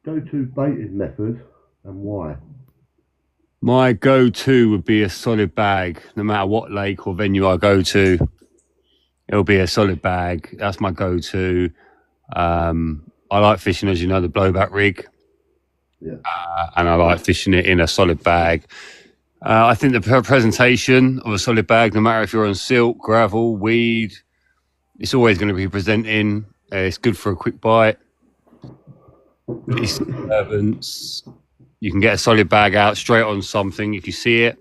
Go-to baiting method and why? My go-to would be a solid bag. No matter what lake or venue I go to, it'll be a solid bag. That's my go-to. I like fishing, as you know, the blowback rig, Yeah. and I like fishing it in a solid bag. I think the presentation of a solid bag, no matter if you're on silk, gravel, weed, it's always going to be presenting. It's good for a quick bite. It's disturbance. You can get a solid bag out straight on something if you see it.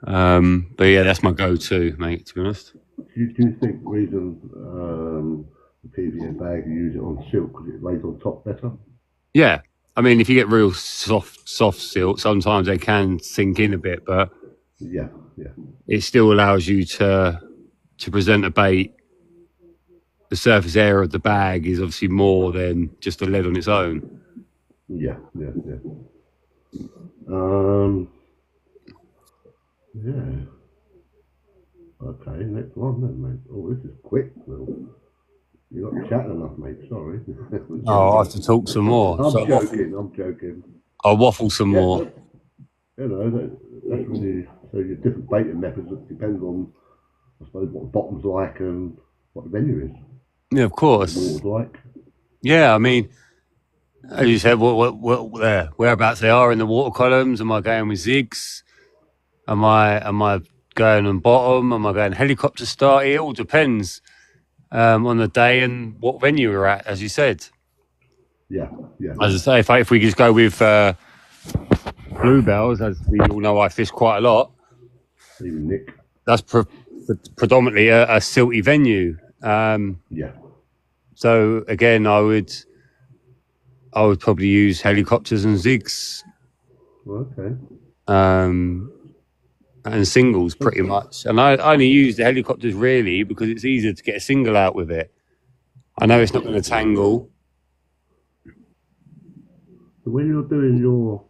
But yeah, that's my go-to, mate, to be honest. Do you think the reason the PVA bag you use it on silk because it lays on top better? Yeah. I mean, if you get real soft silk, sometimes they can sink in a bit, but Yeah. it still allows you to present a bait. The surface area of the bag is obviously more than just the lead on its own. Yeah. Yeah. Okay, next one then, mate. Oh, this is quick, Will. You're not chatting enough, mate. Sorry. Oh, I have to talk some more. I'm joking. I'll waffle some more. You know, that's really, so your different baiting methods, it depends on, I suppose, what the bottom's like and what the venue is. Yeah, of course. What the water's like. Yeah, I mean, as you said, whereabouts they are in the water columns. Am I going with zigs? Am I going on bottom? Am I going helicopter start? It all depends on the day and what venue we're at, as you said. Yeah. As I say, if we just go with bluebells, as we all know, I fish quite a lot. Even Nick. That's predominantly a silty venue. Yeah. So again, I would probably use helicopters and zigs. Okay. And singles pretty much. And I only use the helicopters really because it's easier to get a single out with it. I know it's not going to tangle. So when you're doing your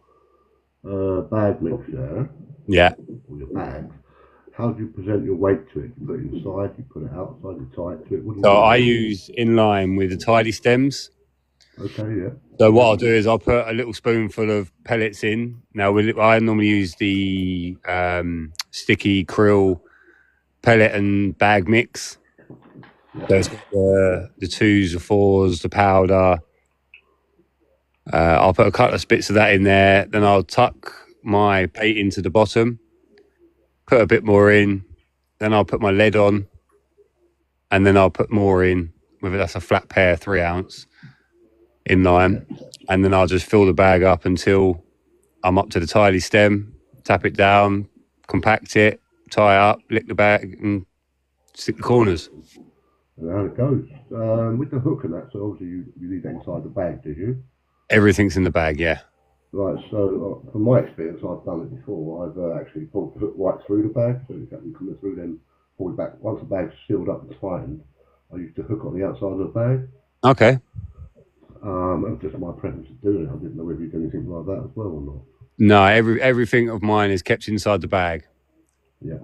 bag mixture, yeah, or your bags, how do you present your weight to it? You put it inside, you put it outside, you tie it to it? So I use in line with the tidy stems. Okay, yeah. So what I'll do is I'll put a little spoonful of pellets in. Now I normally use the sticky krill pellet and bag mix. So it's got the 2s, the 4s, the powder. I'll put a couple of bits of that in there. Then I'll tuck my bait into the bottom, put a bit more in. Then I'll put my lead on, and then I'll put more in, whether that's a flat pair 3 ounce in line. And then I'll just fill the bag up until I'm up to the tidy stem, tap it down, compact it, tie it up, lick the bag, and stick the corners. And how it goes. With the hook and that, so obviously you leave that inside the bag, did you? Everything's in the bag, yeah. Right, so from my experience, I've done it before. I've actually pulled the hook right through the bag, so you can come through, then pull it back. Once the bag's sealed up and tightened, I used to hook on the outside of the bag. Okay. It was just my preference to do it. I didn't know whether you did anything like that as well or not. No, everything of mine is kept inside the bag. Yeah.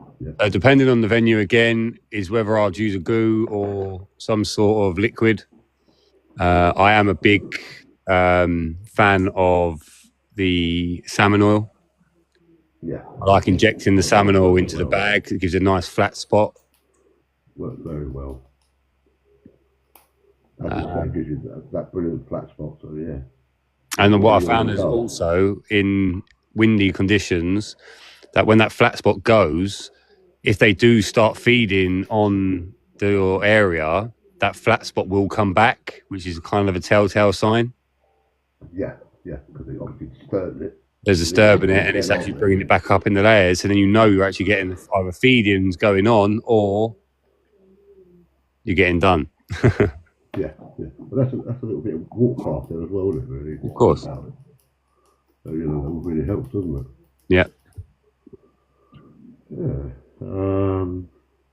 Depending on the venue, again, is whether I'll use a goo or some sort of liquid. I am a big fan of the salmon oil. Yeah. I like injecting the salmon oil into the bag. It gives a nice flat spot. Works very well. It gives you that brilliant flat spot, so yeah. And what I found is also in windy conditions that when that flat spot goes, if they do start feeding on your area, that flat spot will come back, which is kind of a telltale sign. Yeah, because it obviously disturbed it. There's a disturb in it, and it's actually bringing it back up in the layers, and then you know you're actually getting either feedings going on or you're getting done. Yeah. But that's a little bit of watercraft there as well, isn't it, really? Of course. So, that really helps, doesn't it? Yeah. Yeah. I don't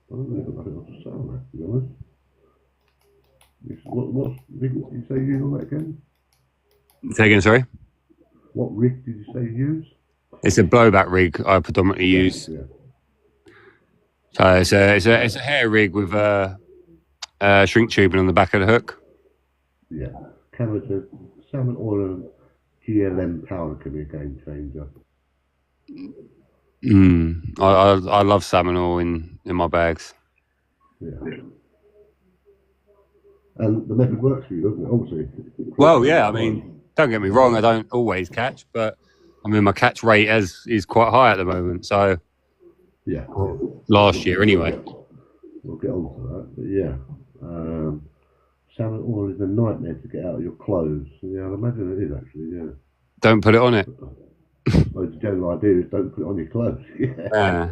think I've got nothing else to say on that, to be honest. What rig did you say you use on that again? Say again, sorry? What rig did you say you use? It's a blowback rig I predominantly use. Yeah. So it's a hair rig with a shrink tubing on the back of the hook. Yeah. Cameron says salmon oil and GLM powder can be a game changer. I love salmon oil in my bags. Yeah. And the method works for you, doesn't it? Obviously. Well, yeah. I mean, don't get me wrong. I don't always catch, but I mean, my catch rate is quite high at the moment. So Yeah. last year, anyway. We'll get on to that. But yeah. Salmon oil is a nightmare to get out of your clothes. Yeah, I imagine it is actually, yeah. Don't put it on it. Well, the general idea is don't put it on your clothes. Yeah. Yeah.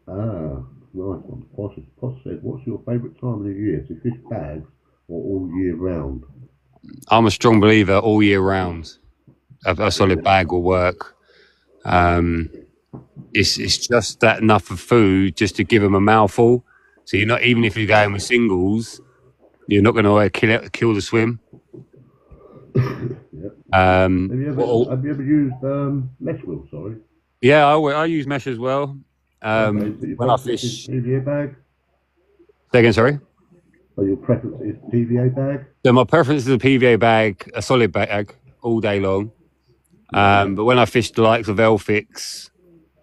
Ah, nice one. Posh said, what's your favourite time of the year to fish bags or all year round? I'm a strong believer all year round. A solid bag will work. It's just that enough of food just to give them a mouthful. So you're not, even if you're going with singles, you're not going to kill the swim. Yep. Well, Have you ever used mesh wheel? Sorry. yeah, I use mesh as well. Okay, so your When I preference is fish, PVA bag? say again, sorry. Or your preference is PVA bag? So my preference is a PVA bag, a solid bag, all day long. Yeah. But when I fish the likes of Elfix,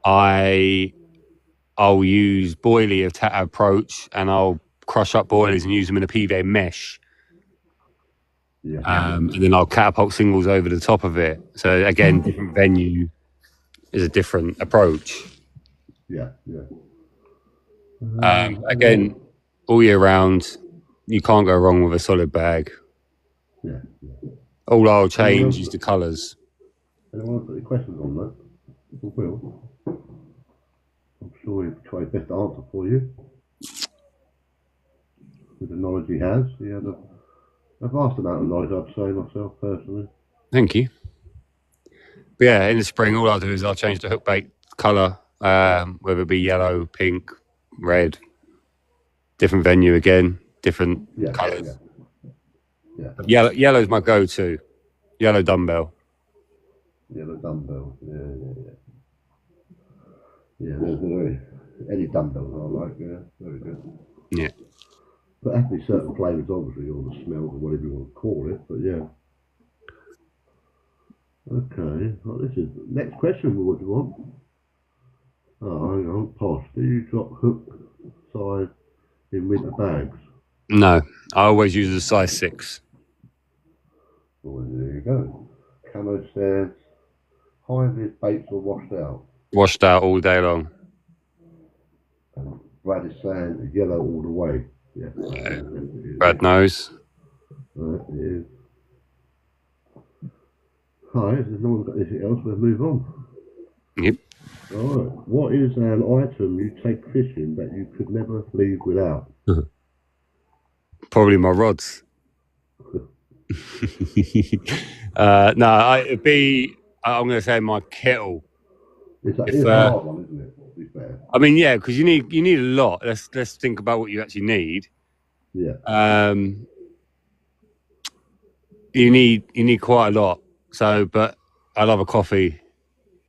I'll use boilie approach, and I'll crush up boilies and use them in a PVA mesh. Yeah. And then I'll catapult singles over the top of it. So again, different venue is a different approach. Yeah. Yeah. Again, all year round, you can't go wrong with a solid bag. Yeah. All I'll change is the colours. Anyone else got any questions on that? Will? I'm sure he'll try his best to answer for you. With the knowledge he has. He has a vast amount of knowledge, I'd say, myself, personally. Thank you. But yeah, in the spring, all I'll do is I'll change the hook bait colour, whether it be yellow, pink, red, different venue again, different colours. Yeah. Yellow's my go-to. Yellow dumbbell. Yeah, the dumbbell. Yeah. Yeah, there's very, any dumbbells I like, yeah, very good. Yeah. But have to be certain flavours, obviously, or the smells, or whatever you want to call it, but yeah. Okay, well, this is next question. What do you want? Oh, hang on, Posh. Do you drop hook size in winter bags? No, I always use a size 6. Well, there you go. Camo says, high vis baits are washed out. Washed out all day long. And Brad is saying yellow all the way. Yeah. Brad knows. Right, it is. Hi, if no one's got anything else, we'll move on. Yep. Alright, what is an item you take fishing that you could never leave without? Probably my rods. No, it'd be, I'm going to say my kettle. It's a hard one, isn't it? To be fair. I mean, yeah, because you need a lot. Let's think about what you actually need. Yeah. You need quite a lot. So, but I love a coffee,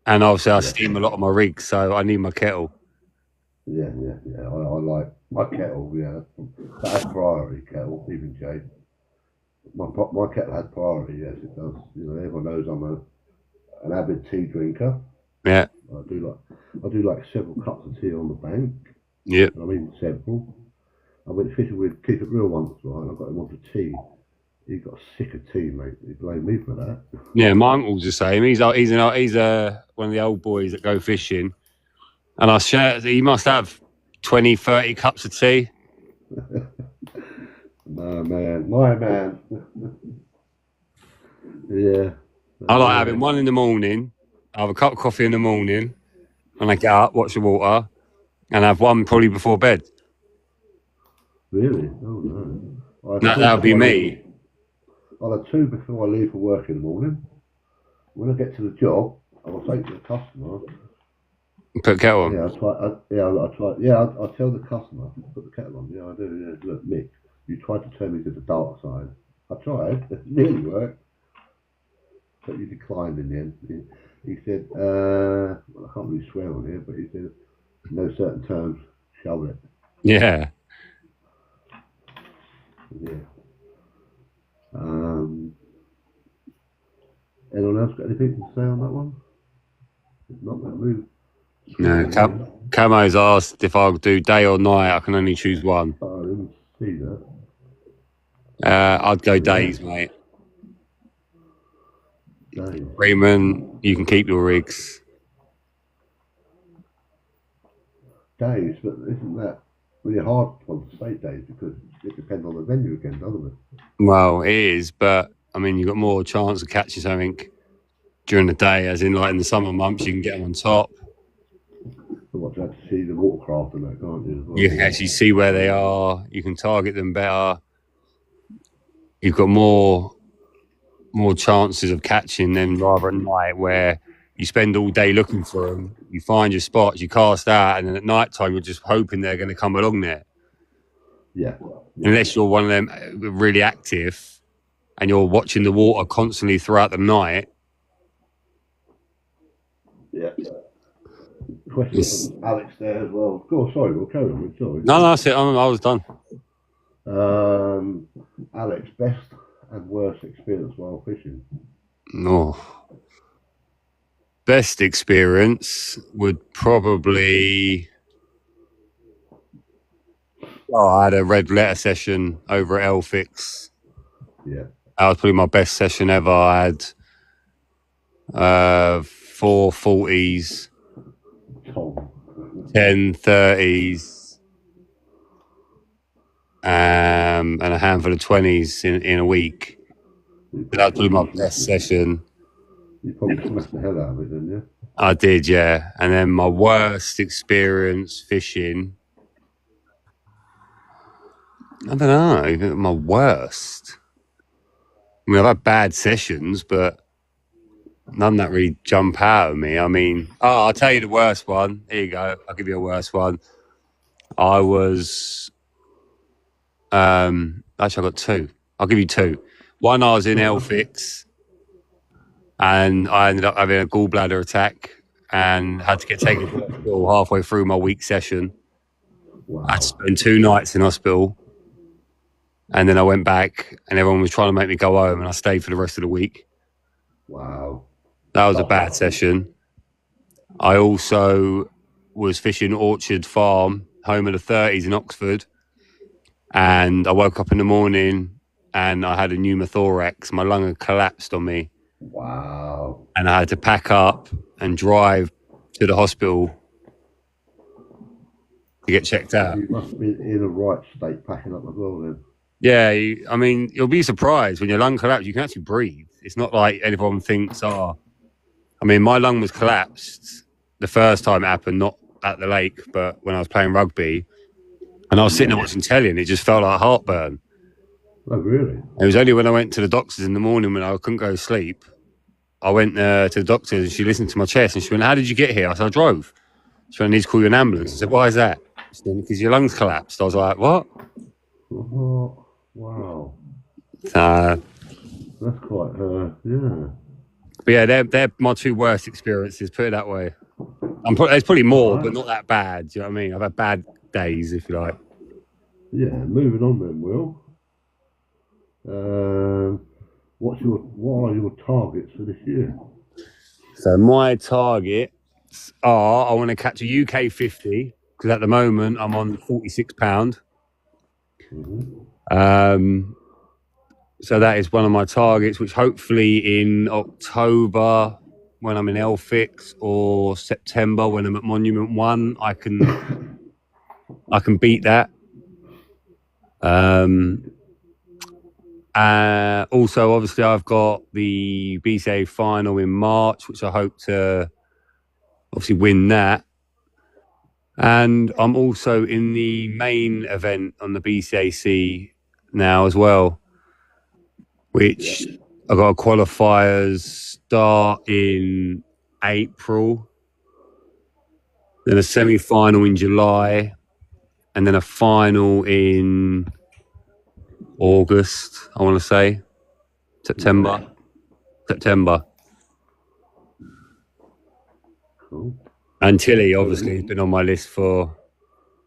and obviously I steam a lot of my rigs, so I need my kettle. Yeah. I like my kettle. Yeah, that has priority. Kettle, even Jay. My kettle has priority. Yes, it does. You know, everyone knows I'm an avid tea drinker. Yeah. I do like several cups of tea on the bank. Yeah. I mean several. I went fishing with Keep It Real once, right? And I got him onto tea. He got sick of tea, mate. He blamed me for that. Yeah, my uncle's the same. He's one of the old boys that go fishing, and he must have 20, 30 cups of tea. No, man. My man. Yeah. I like having one in the morning. I have a cup of coffee in the morning, and I get up, watch the water, and have one probably before bed. Really? Oh no. That would be me. I'll have 2 before I leave for work in the morning. When I get to the job, I will say to the customer. Put kettle on. Yeah, I'll try. Yeah, I'll tell the customer put the kettle on. Yeah, I do. Yeah. Look, Mick, you tried to turn me to the dark side. I tried. It really worked. But you declined in the end. He said, well, I can't really swear on here, but he said, no certain terms, shove it. Yeah. Yeah. Anyone else got anything to say on that one? If not, we'll move. No, Camo's asked if I'll do day or night. I can only choose one. Oh, I didn't see that. I'd go days, mate. Days. Freeman, you can keep your rigs. Days, but isn't that really hard one to say days because it depends on the venue again, doesn't it? Well, it is, but I mean, you've got more chance of catching something during the day, as in like in the summer months, you can get them on top. So what, you have to see the watercraft and that, can't you? As well? You can actually see where they are. You can target them better. You've got more chances of catching them rather at night, where you spend all day looking for them. You find your spots, you cast out, and then at night time you're just hoping they're going to come along there. Yeah. Unless you're one of them really active and you're watching the water constantly throughout the night. Yeah. Question from Alex there as well. Go on, sorry, we'll carry on. Sorry. No, that's it. I was done. Alex, best and worst experience while fishing? No. Best experience would probably... I had a red letter session over at Elfix. Yeah. That was probably my best session ever. I had 4 40s, 10 30s, and a handful of 20s in a week. That was probably my best session. You probably smashed the hell out of it, didn't you? I did, yeah. And then my worst experience fishing... I don't know, my worst. I mean, I've had bad sessions, but none that really jump out at me. I mean, I'll tell you the worst one. Here you go. I'll give you a worst one. I was... actually, I got 2. I'll give you 2. One, I was in Elfix, and I ended up having a gallbladder attack and had to get taken to hospital halfway through my week session. Wow. I had to spend 2 nights in hospital. And then I went back and everyone was trying to make me go home, and I stayed for the rest of the week. Wow. That was a bad session. I also was fishing Orchard Farm, home of the 30s in Oxford. And I woke up in the morning and I had a pneumothorax. My lung had collapsed on me. Wow. And I had to pack up and drive to the hospital to get checked out. You must be in a right state packing up as well then. Yeah, I mean, you'll be surprised when your lung collapses. You can actually breathe. It's not like everyone thinks, I mean, my lung was collapsed the first time it happened, not at the lake, but when I was playing rugby. And I was sitting there watching telly and it just felt like heartburn. Oh, really? It was only when I went to the doctors in the morning when I couldn't go to sleep. I went to the doctor and she listened to my chest and she went, "How did you get here?" I said, "I drove." She went, "I need to call you an ambulance." I said, "Why is that?" She said, "Because your lungs collapsed." I was like, "What?" Oh, wow. That's quite, yeah. But yeah, they're my 2 worst experiences, put it that way. There's probably more, but not that bad. Do you know what I mean? I've had bad days, if you like. Yeah, moving on then, Will. What are your targets for this year? So my targets are, I want to catch a UK 50, because at the moment I'm on £46. Mm-hmm. So that is one of my targets, which hopefully in October, when I'm in Elfix, or September when I'm at Monument 1, I can beat that. Also, obviously, I've got the BCA final in March, which I hope to obviously win that. And I'm also in the main event on the BCAC now as well, which I've got qualifiers start in April, then a semi-final in July, and then a final in August, I want to say. September. Cool. And Chile, obviously, has been on my list for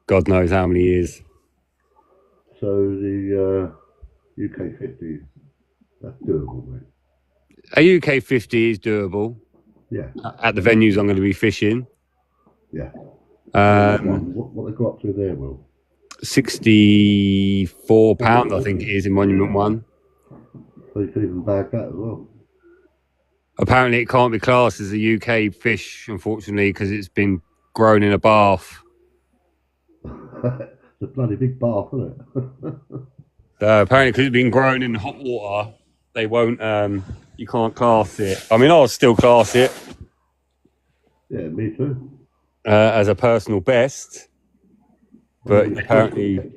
God knows how many years. So the UK 50, that's doable, mate. A UK 50 is doable. Yeah. At the venues I'm going to be fishing. Yeah. What they got up to there, Will? £64, I think it is in Monument 1. So you can even bag that as well. Apparently, it can't be classed as a UK fish, unfortunately, because it's been grown in a bath. It's a bloody big bath, isn't it? Apparently, because it's been grown in hot water, they won't. You can't class it. I mean, I'll still class it. Yeah, me too. As a personal best, but apparently,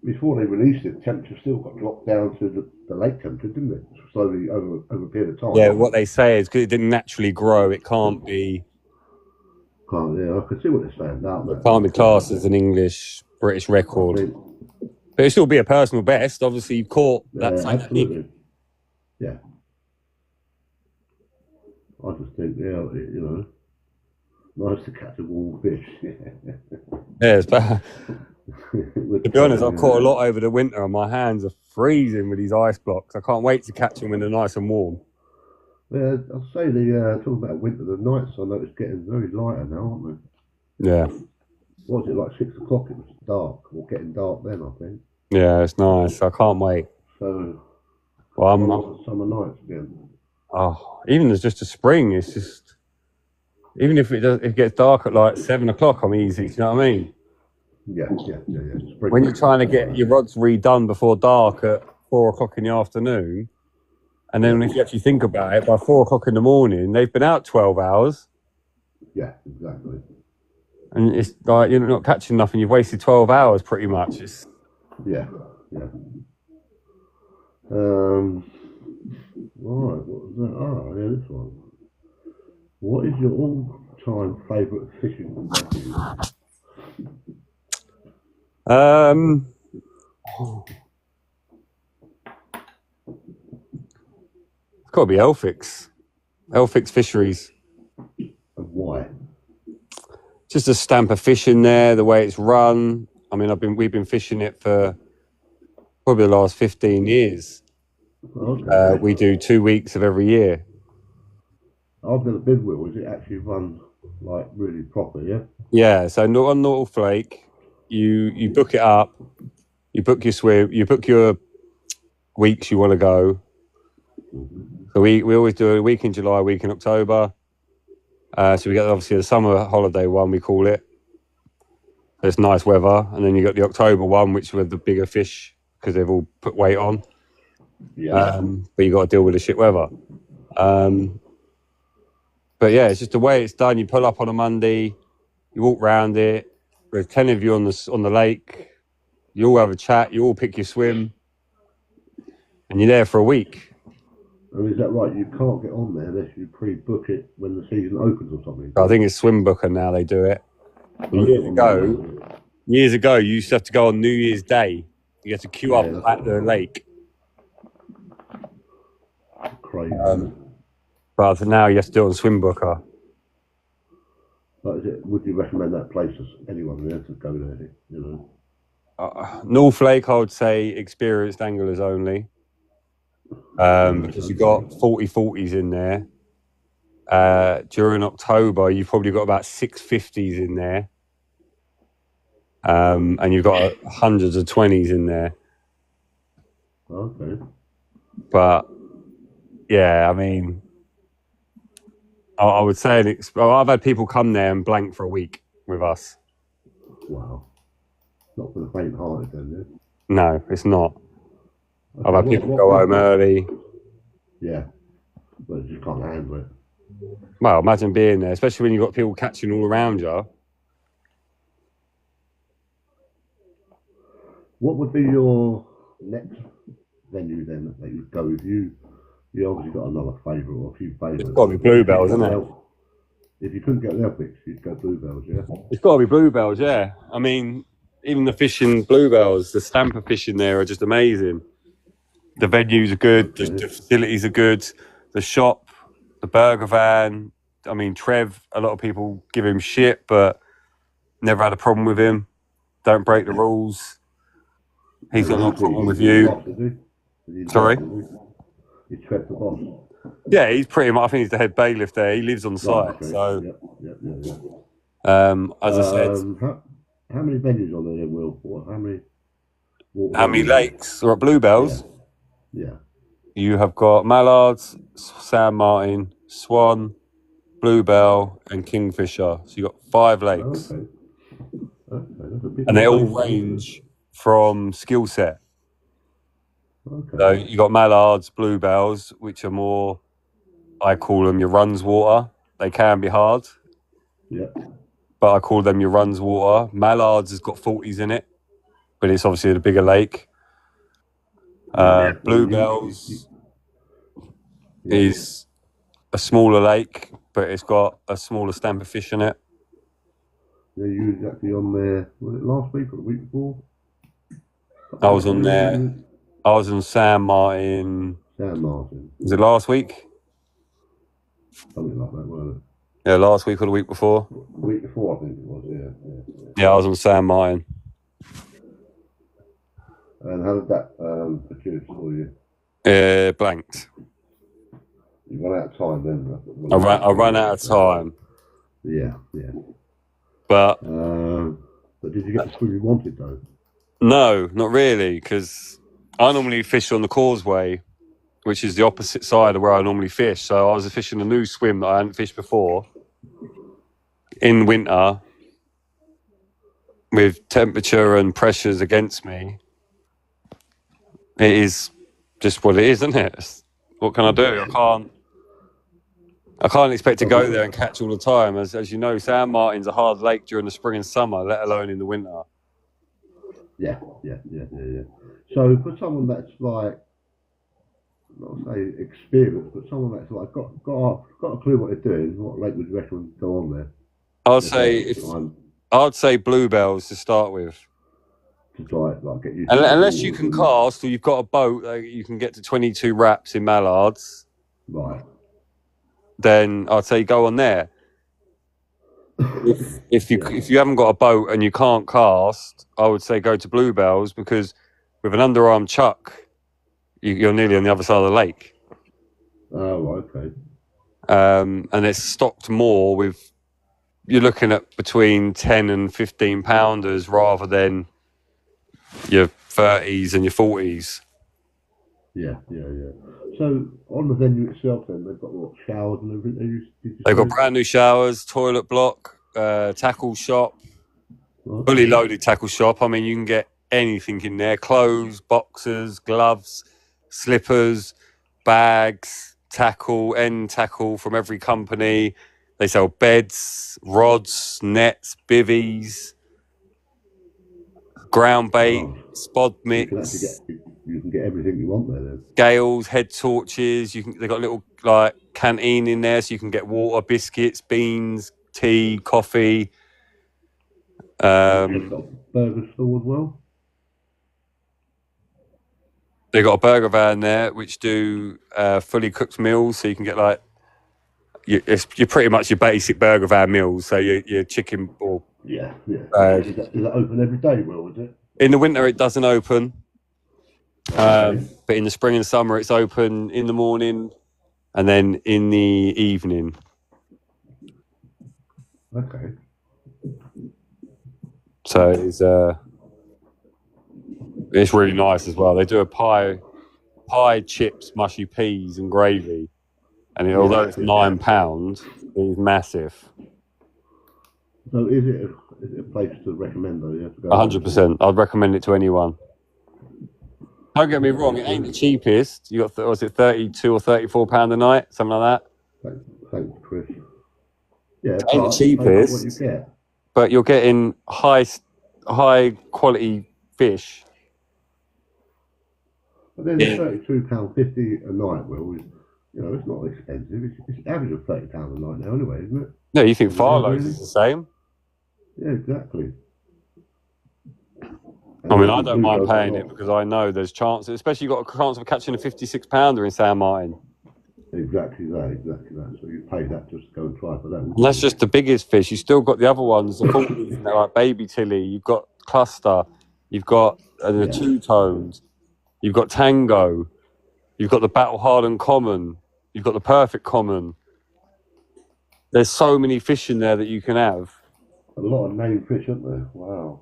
before they released it, temperature still got dropped down to the lake temperature, didn't it? Slowly over a period of time. Yeah, what they say is because it didn't naturally grow, it can't be. Yeah, I can see what they're saying now. It can't be classed as an British record. But it'll still be a personal best. Obviously, you've caught that same absolutely. thing. Yeah. I just think, nice to catch a warm fish. Yeah, it's bad. To be honest, I've caught a lot over the winter and my hands are freezing with these ice blocks. I can't wait to catch them when they're nice and warm. Yeah, I'll say talking about winter, the nights I noticed getting very lighter now, aren't they? Yeah. What was it, like 6 o'clock? It was dark, or getting dark then, I think. Yeah, it's nice. I can't wait. So, well, summer nights again. Oh, even there's just a spring, it's just, even if it gets dark at like 7 o'clock, I'm easy. Do you know what I mean? Yeah. Spring. When you're trying to get your rods redone before dark at 4 o'clock in the afternoon, and then if you actually think about it, by 4 o'clock in the morning, they've been out 12 hours. Yeah, exactly. And it's like you're not catching nothing. You've wasted 12 hours pretty much. Yeah. Right, what was that? Oh, yeah, this one. What is your all-time favourite fishing venue? It's got to be Elfix Fisheries. And why? Just a stamp of fish in there, the way it's run. I mean, we've been fishing it for probably the last 15 years. Okay. We do 2 weeks of every year. I've never been with. Is it actually run like really proper? Yeah. Yeah. So on Northflake, you book it up, you book your swim, you book your weeks you want to go. So we always do a week in July, a week in October. So we get obviously the summer holiday one, we call it. It's nice weather, and then you got the October one, which were the bigger fish because they've all put weight on. Yeah. But you got to deal with the shit weather. But yeah, it's just the way it's done. You pull up on a Monday, you walk round it. There's 10 of you on the lake. You all have a chat. You all pick your swim, and you're there for a week. And is that right? You can't get on there unless you pre-book it when the season opens or something. I think it's Swim Booker now. They do it. Years ago, you used to have to go on New Year's Day. You had to queue up at the lake. Crazy. But now you have to do it on Swim Booker. Would you recommend that place as anyone there to go there? Northlake, I would say experienced anglers only. Because you've got 40/40s in there. During October, you've probably got about 650s in there. And you've got hundreds of 20s in there. Okay. But yeah, I mean, I would say I've had people come there and blank for a week with us. Wow. Not for the faint-hearted, then, yeah? No, it's not. Okay, I've had people go home early. Yeah, but you just can't handle it. Well, imagine being there, especially when you've got people catching all around you. What would be your next venue then that you'd go with? You obviously got another favourite or a few favourites. It's got to be Bluebells, isn't it? If you couldn't get the Elfix, you'd go Bluebells, yeah? It's got to be Bluebells, yeah. I mean, even the fishing Bluebells, the stamper fishing there are just amazing. The venues are good, the facilities are good, the shop, the burger van. I mean, Trev, a lot of people give him shit, but never had a problem with him. Don't break the rules. He's got no problem with you. Sorry? He tread the boss. Yeah, he's pretty much. I think he's the head bailiff there. He lives on site. Right, okay. So, Yep. as I said, how many venues are there in Will? How many? how many lakes are at Bluebells? Yeah. You have got Mallards, San Martin, Swan, Bluebell, and Kingfisher. So you got 5 lakes, Okay. That's a big and they all place, range from skill set. Okay. So you got Mallards, Bluebells, which are more, I call them your runs water. They can be hard. Yeah. But I call them your runs water. Mallards has got 40s in it, but it's obviously the bigger lake. Bluebells is a smaller lake, but it's got a smaller stamp of fish in it. Yeah, you was actually on there, was it last week or the week before? I was on there. I was on San Martin. San Martin. Was it last week? Something like that, wasn't it? Yeah, last week or the week before. The week before, I think it was, Yeah, I was on San Martin. And how did that produce for you? Blanked. You run out of time then? I ran out of time. Yeah. But did you get the swim you wanted though? No, not really, because I normally fish on the causeway, which is the opposite side of where I normally fish. So I was fishing a new swim that I hadn't fished before in winter with temperature and pressures against me. It is just what it is, isn't it? What can I do? I can't expect to go there and catch all the time. As you know, San Martin's a hard lake during the spring and summer, let alone in the winter. Yeah. So for someone that's like, not say experienced, but someone that's like got a clue what they're doing, what lake would you recommend go on there? I'd say Bluebells to start with. To try it, like get used unless you can cast or you've got a boat, you can get to 22 wraps in Mallards. Right. Then I'd say go on there. If you haven't got a boat and you can't cast, I would say go to Bluebells, because with an underarm chuck, you're nearly on the other side of the lake. Oh, okay. And it's stocked more with, you're looking at between 10 and 15 pounders rather than your 30s and your 40s. Yeah. So on the venue itself, then they've got what, showers and everything. They've got brand new showers, toilet block, tackle shop, fully loaded tackle shop. I mean, you can get anything in there: clothes, boxers, gloves, slippers, bags, tackle, end tackle from every company. They sell beds, rods, nets, bivvies, ground bait, spod mix. You can get everything you want there then. Scales, head torches. They've got a little canteen in there, so you can get water, biscuits, beans, tea, coffee. They've got a burger store as well. They've got a burger van there which do fully cooked meals, so you can get you're pretty much your basic burger van meals. So your chicken or is that open every day? Will, is it? In the winter it doesn't open. But in the spring and summer, it's open in the morning and then in the evening. Okay. So it's really nice as well. They do a pie, chips, mushy peas, and gravy. And although it's £9, it is massive. So is it a place to recommend though? You have to go 100%. I'd recommend it to anyone. Don't get me wrong, it ain't the cheapest. You got, was it £32 or £34 a night, something like that? Thanks, Chris. Yeah, it ain't the cheapest, what you get. But you're getting high quality fish. But then £32.50 a night, Will, is, it's not expensive. It's average of £30 a night now, anyway, isn't it? No, you think Farlow's is the same? Yeah, exactly. I mean, I don't mind paying it because I know there's chances, especially you've got a chance of catching a 56-pounder in San Martin. Exactly that. So you pay that just to go and try for that. And that's just the biggest fish. You've still got the other ones, the 40s, like baby tilly. You've got cluster. You've got the two-tones. You've got tango. You've got the battle hardened common. You've got the perfect common. There's so many fish in there that you can have. A lot of named fish, aren't there? Wow.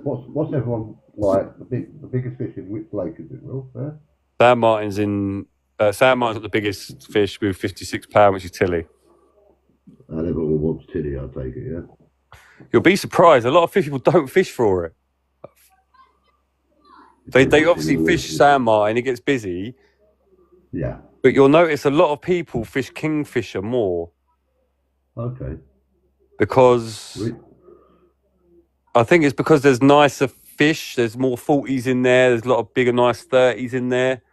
What's everyone like? The biggest fish in which lake is it, Will? There? San Martin's got the biggest fish with 56 pound, which is Tilly. And everyone wants Tilly, I take it, yeah? You'll be surprised. A lot of people don't fish for it. They obviously fish San Martin. It gets busy. Yeah. But you'll notice a lot of people fish kingfisher more. Okay. Because I think it's because there's nicer fish. There's more 40s in there. There's a lot of bigger, nice 30s in there.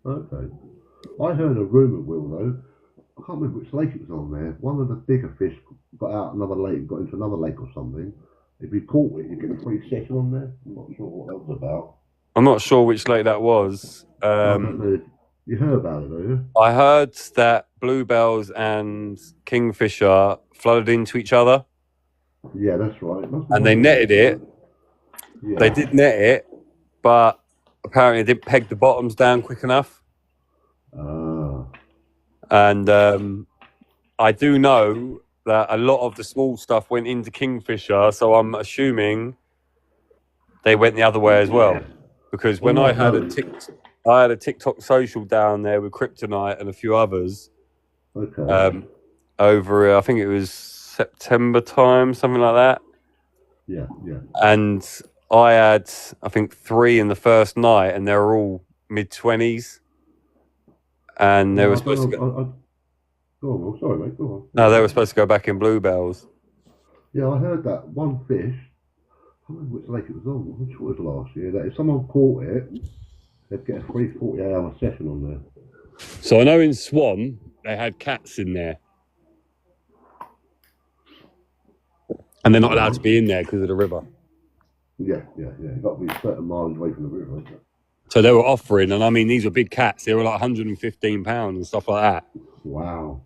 Okay. I heard a rumour, Will, though. I can't remember which lake it was on there. One of the bigger fish got out another lake, got into another lake or something. If you caught it, you get a free session on there. I'm not sure what that was about. I'm not sure which lake that was. I don't know. You heard about it, do you? I heard that bluebells and kingfisher flooded into each other. Yeah, that's right. And they netted it. Yeah. They did net it, but apparently they didn't peg the bottoms down quick enough. And I do know that a lot of the small stuff went into kingfisher, so I'm assuming they went the other way as well. Because when I had a TikTok social down there with Kryptonite and a few others, over I think it was September time, something like that. Yeah. And I had, I think, 3 in the first night, and they were all mid-20s. And they were supposed to go... Go on, sorry, mate, go on. No, they were supposed to go back in bluebells. Yeah, I heard that one fish, I don't remember which lake it was on, I'm sure it was last year, that if someone caught it, they'd get a free 48-hour session on there. So I know in Swan, they had cats in there. And they're not allowed to be in there because of the river. Yeah. You've got to be a certain miles away from the river, isn't it? So they were offering, and I mean, these were big cats. They were like 115 pounds and stuff like that. Wow.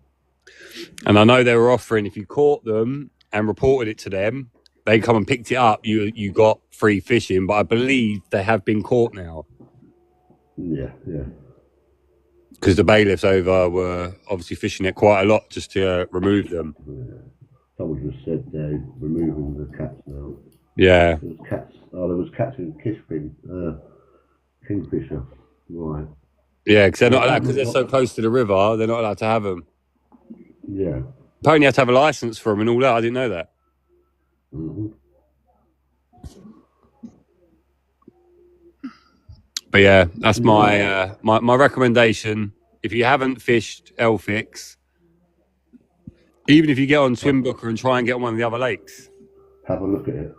And I know they were offering, if you caught them and reported it to them, they come and picked it up, you got free fishing. But I believe they have been caught now. Yeah. Because the bailiffs over were obviously fishing it quite a lot just to remove them. Yeah. Someone just said they're removing the cats now. Yeah. There was cats in kingfisher. Right. Yeah, because they're not allowed, because they're so close to the river, they're not allowed to have them. Yeah. Apparently you have to have a license for them and all that. I didn't know that. Mm-hmm. But yeah, that's my my recommendation. If you haven't fished Elfix, even if you get on Swimbooker and try and get on one of the other lakes, have a look at it.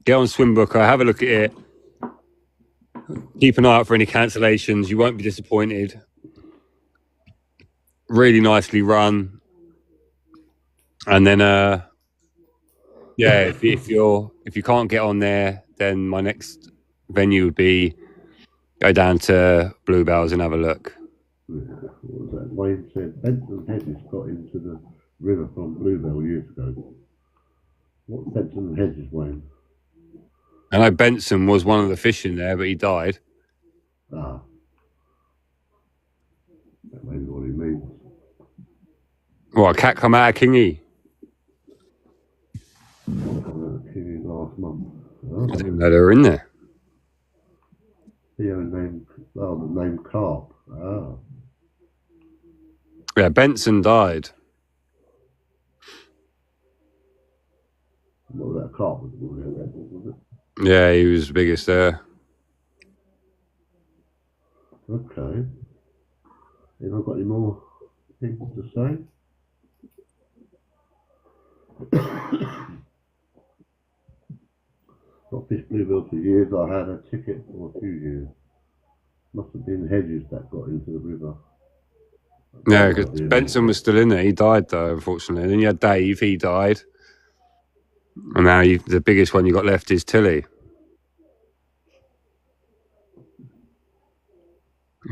Get on Swimbooker, have a look at it. Keep an eye out for any cancellations. You won't be disappointed. Really nicely run. And then, if you can't get on there, then my next venue would be go down to Bluebells and have a look. Yeah, what was that? Wayne said Benson Hedges got into the river from Bluebell years ago. What's Benson Hedges, Wayne? I know Benson was one of the fish in there, but he died. Ah. That may be what he means. What, a cat come out of Kingy? Come out of Kingy last month. Oh. I didn't know they were in there. The name Carp. Ah. Yeah, Benson died. What was that? Carp was it? Yeah, he was the biggest there. Okay. Have I got any more things to say? Not fished bluebells for years. I had a ticket for a few years. Must have been Hedges that got into the river. Yeah, because Benson was still in there. He died though, unfortunately. And then you had Dave. He died. And now the biggest one you got left is Tilly.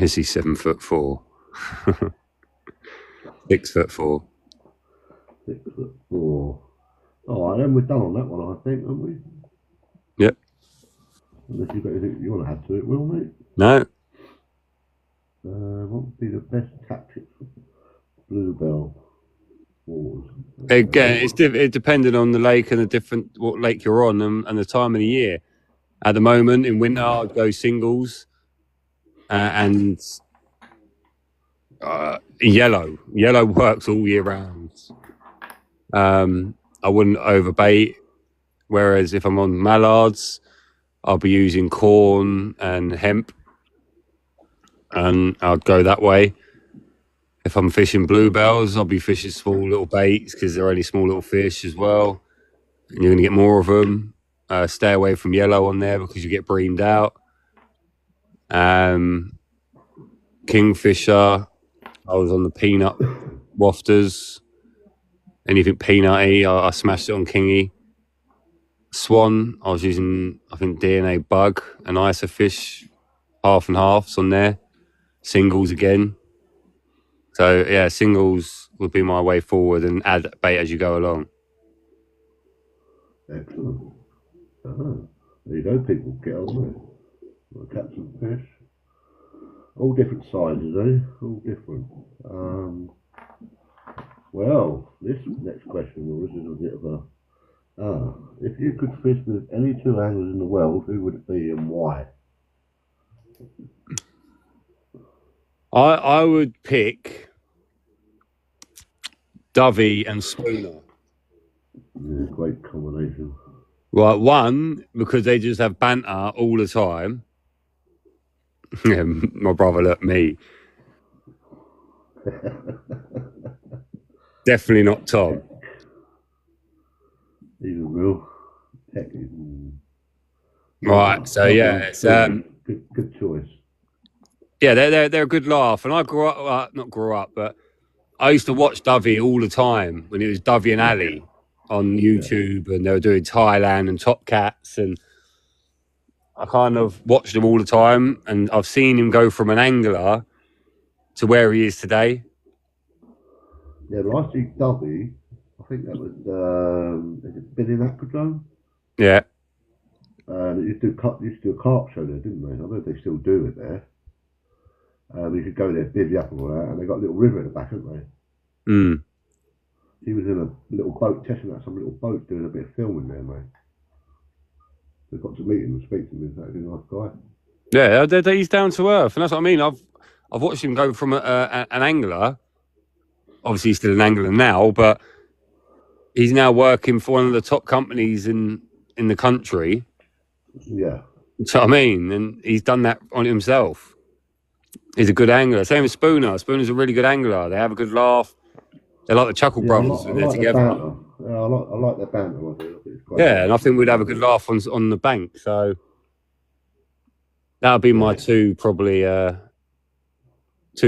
Is he 7'4"? 6'4". 6'4". All right, then we're done on that one, I think, aren't we? Yep. Unless you've got anything you want to add to it, Will, mate? No, What would be the best tactics for bluebell wars? Again, it depended on the lake and what lake you're on and the time of the year. At the moment, in winter, I'd go singles and yellow. Yellow works all year round. I wouldn't overbait. Whereas if I'm on mallards, I'll be using corn and hemp, and I'd go that way. If I'm fishing bluebells, I'll be fishing small little baits because they're only small little fish as well, and you're going to get more of them. Stay away from yellow on there because you get breamed out. Kingfisher, I was on the peanut wafters. Anything peanutty, I smashed it on kingy. Swan, I was using, I think, DNA bug and isofish, half and halves on there. Singles again. So yeah, singles would be my way forward, and add bait as you go along. Excellent. There you go, people. Get on there. We'll catch some fish. All different sizes, eh? All different. Well, this next question, this is a bit of a... if you could fish with any two anglers in the world, who would it be and why? I would pick Dovey and Spooner. Yeah, great combination. Right, one, because they just have banter all the time. My brother, look, me. Definitely not Tom. He's a real tech. Right, so yeah, it's good choice. Yeah, they're a good laugh, and I not grew up, but I used to watch Dovey all the time when it was Dovey and Ali on YouTube, and they were doing Thailand and Top Cats, and I kind of watched them all the time, and I've seen him go from an angler to where he is today. Yeah, last year Dovey, I think that was is it Billy Aquadrome? Yeah. They used to do a carp show there, didn't they? I don't know if they still do it there. You could go there, divvy up and all that, and they got a little river at the back, haven't they? Mm. He was in a little boat, testing out some little boats, doing a bit of filming there, mate. They got to meet him and speak to him. He's actually a nice guy. Yeah, he's down to earth, and that's what I mean. I've watched him go from an angler. Obviously, he's still an angler now, but he's now working for one of the top companies in the country. Yeah. So I mean, and he's done that on himself. He's a good angler. Same as Spooner. Spooner's a really good angler. They have a good laugh. They're like the Chuckle Brothers when they're together. Yeah, I like their banter. Yeah, and I think we'd have a good laugh on the bank. So that would be my two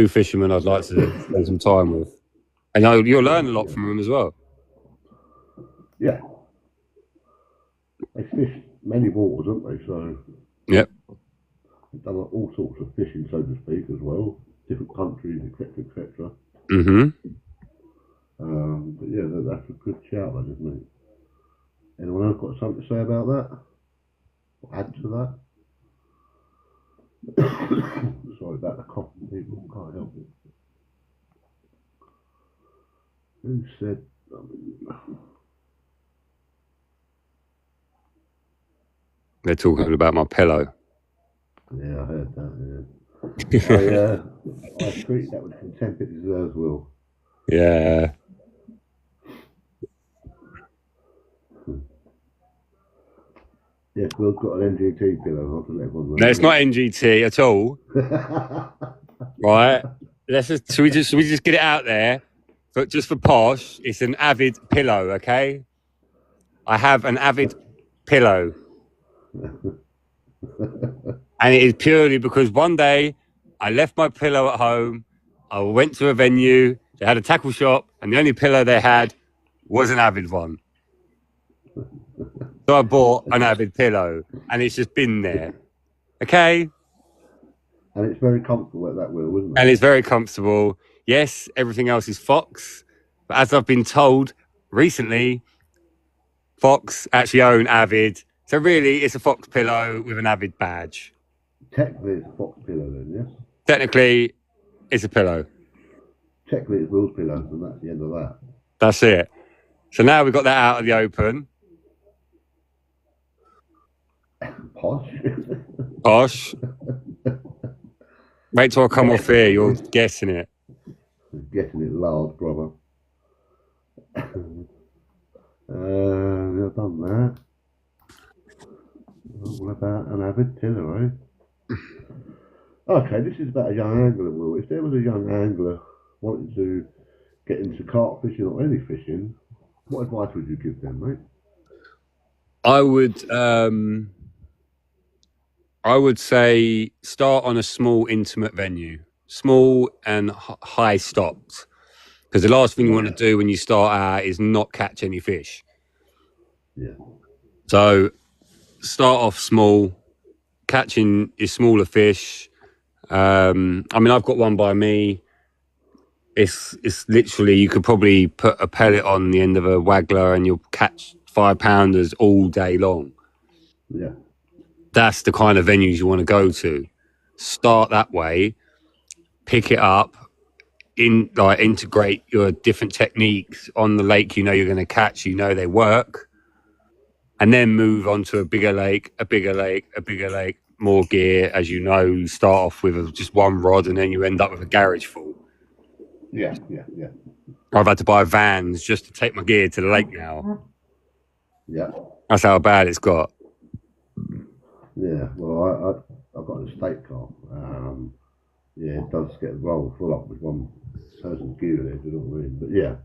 fishermen I'd like to spend some time with. And you'll learn a lot from them as well. Yeah. They fish many waters, haven't they? So yep. They've done all sorts of fishing, so to speak, as well. Different countries, etc., etc. Mm-hmm. But yeah, that's a good shout, that, isn't it? Anyone else got something to say about that? Or add to that? Sorry about the coughing, people. Can't help it. Who said? They're talking about my pillow. Yeah, I heard that. Yeah. I treat that with contempt it deserves, Will. Yeah. Yes, Will's got an NGT pillow. I'll let everyone know. No, it's not NGT at all. Right? Should we just get it out there? Just for posh, it's an Avid pillow, okay? I have an Avid pillow. And it is purely because one day I left my pillow at home. I went to a venue. They had a tackle shop, and the only pillow they had was an Avid one. So I bought an Avid pillow, and it's just been there. Okay? And it's very comfortable at that, Will, isn't it? And it's very comfortable. Yes, everything else is Fox. But as I've been told recently, Fox actually own Avid. So really, it's a Fox pillow with an Avid badge. Technically, it's a Fox pillow then, yes? Technically, It's a pillow. Technically, it's Will's pillow, and that's the end of that. That's it. So now we've got that out of the open. Posh. Posh. Wait till I come off here. You're guessing it. Getting it loud, brother. I've done that. What about an avid tiller, eh? Okay, this is about a young angler, Will. If there was a young angler wanting to get into carp fishing or any fishing, what advice would you give them, mate? I would say start on a small, intimate venue, small and high stocked, because the last thing you want to do when you start out is not catch any fish. Yeah. So start off small, catching your smaller fish. I mean, I've got one by me. It's literally, you could probably put a pellet on the end of a waggler and you'll catch 5-pounders all day long. Yeah. That's the kind of venues you want to go to. Start that way, pick it up, integrate your different techniques on the lake you know you're going to catch, you know they work, and then move on to a bigger lake, more gear. As you know, you start off with just one rod and then you end up with a garage full. Yeah. I've had to buy vans just to take my gear to the lake now. Yeah. That's how bad it's got. Yeah. Well, I've got an estate car. Yeah, it does get rolled full up with one person's gear in it, you know what I mean? But yeah.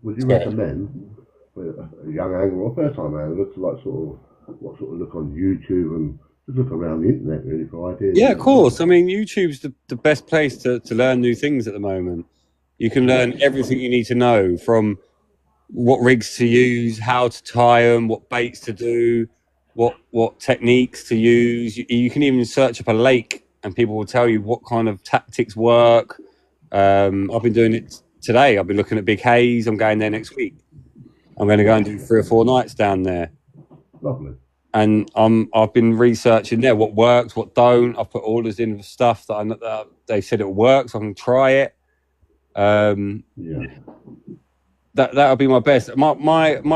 Would you recommend a young angler or first time angler to like sort of look on YouTube and just look around the internet really for ideas? Yeah, of course. I mean, YouTube's the best place to learn new things at the moment. You can learn everything you need to know, from what rigs to use, how to tie them, what baits to do, what techniques to use. You can even search up a lake and people will tell you what kind of tactics work. I've been doing it today. I've been looking at Big Haze. I'm going there next week. I'm going to go and do 3 or 4 nights down there. Lovely. And I've been researching there what works, what don't. I've put orders in for stuff that they said it'll work, so I can try it. That'll be my best. My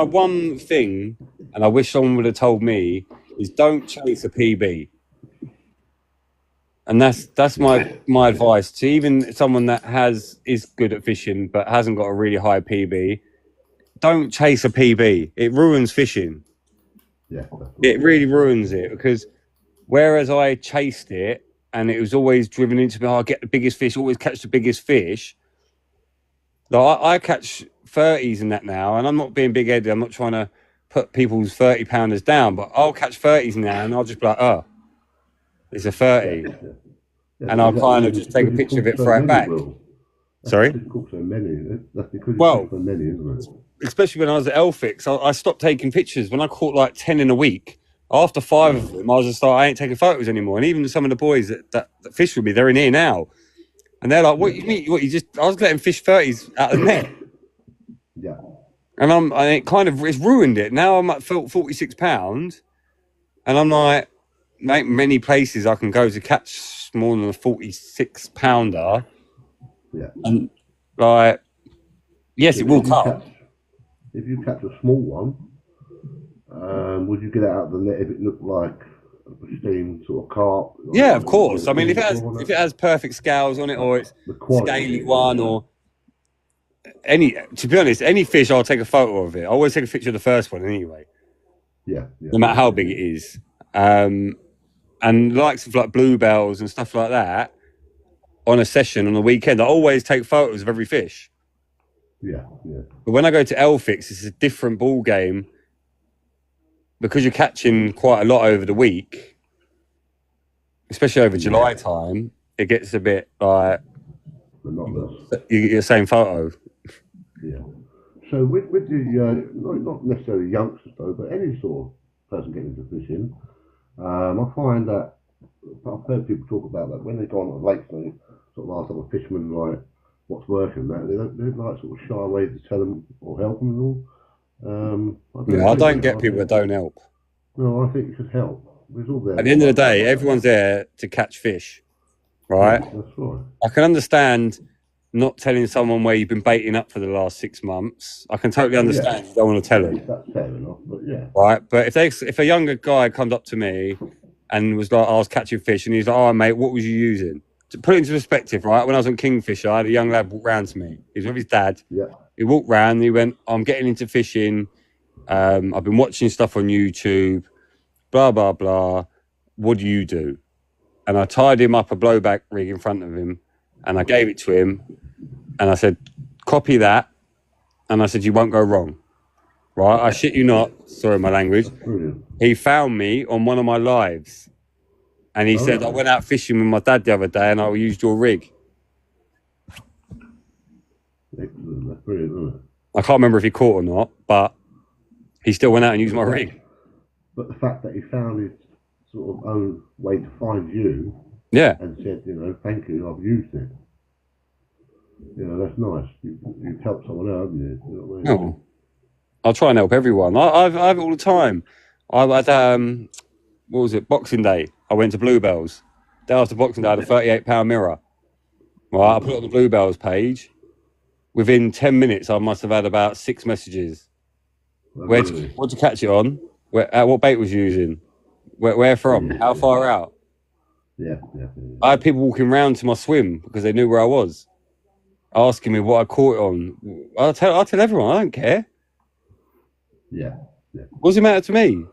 one thing, and I wish someone would have told me, is don't chase a PB. And that's my advice to even someone that is good at fishing but hasn't got a really high PB. Don't chase a PB. It ruins fishing. Yeah. It really ruins it, because whereas I chased it and it was always driven into me, I get the biggest fish, always catch the biggest fish. Like I catch 30s in that now, and I'm not being big-headed. I'm not trying to put people's 30-pounders down, but I'll catch 30s now and I'll just be like, oh, it's a 30. Yeah, and I'll kind of just take a picture of it, throw it back. Sorry? That's because so many, isn't it? Especially when I was at Elfix, I stopped taking pictures. When I caught like 10 in a week, after 5 of them, I was just like, I ain't taking photos anymore. And even some of the boys that fish with me, they're in here now. And they're like, what you mean? I was letting fish 30s out of the net. Yeah. And it's ruined it. Now I'm at 46 pounds, and I'm like, many places I can go to catch more than a 46 pounder. Yeah. And like, yes, it will come. If you catch a small one, would you get it out of the net if it looked like a pristine sort of carp? Yeah, of course. I mean, if it has perfect scales on it, or it's scaly one, or to be honest, any fish, I'll take a photo of it. I always take a picture of the first one anyway. Yeah. No matter how big it is. And likes of like bluebells and stuff like that, on a session on the weekend, I always take photos of every fish. Yeah. But when I go to Elfix, it's a different ball game, because you're catching quite a lot over the week, especially over July time. It gets a bit like monotonous. You get the same photo. Yeah. So with the not necessarily youngsters though, but any sort of person getting into fishing, I find that I've heard people talk about that when they go on the lakes, they sort of ask other fishermen like what's working. That they like sort of shy away to tell them or help them and all. I don't get people that don't help. No, I think you should help. It's all there. At the end of the day, everyone's there to catch fish, right? Yeah, that's right. I can understand not telling someone where you've been baiting up for the last 6 months. I can totally understand you don't want to tell them. That's fair enough, but yeah. Right, but if a younger guy comes up to me and was like, I was catching fish, and he's like, oh, mate, what was you using? To put it into perspective, right, when I was on Kingfisher, I had a young lad walk round to me. He was with his dad. Yeah. He walked round and he went, I'm getting into fishing. I've been watching stuff on YouTube, blah, blah, blah. What do you do? And I tied him up a blowback rig in front of him and I gave it to him and I said, copy that. And I said, you won't go wrong. Right? I shit you not. Sorry, my language. He found me on one of my lives. And he said, I went out fishing with my dad the other day and I used your rig. Excellent. That's brilliant, isn't it? I can't remember if he caught or not, but he still went out and used my rig. But the fact that he found his sort of own way to find you, yeah, and said, thank you, I've used it. That's nice. You've helped someone out, haven't you? You know what I mean? Oh, I'll try and help everyone. I have it all the time. I had what was it? Boxing Day. I went to Bluebells. Day after Boxing Day, I had a £38 mirror. Right, I put it on the Bluebells page. Within 10 minutes, I must have had about 6 messages. What'd you catch it on? What bait was you using? Where from? How far out? Yeah. I had people walking round to my swim because they knew where I was, asking me what I caught it on. I'll tell everyone. I don't care. Yeah. What does it matter to me?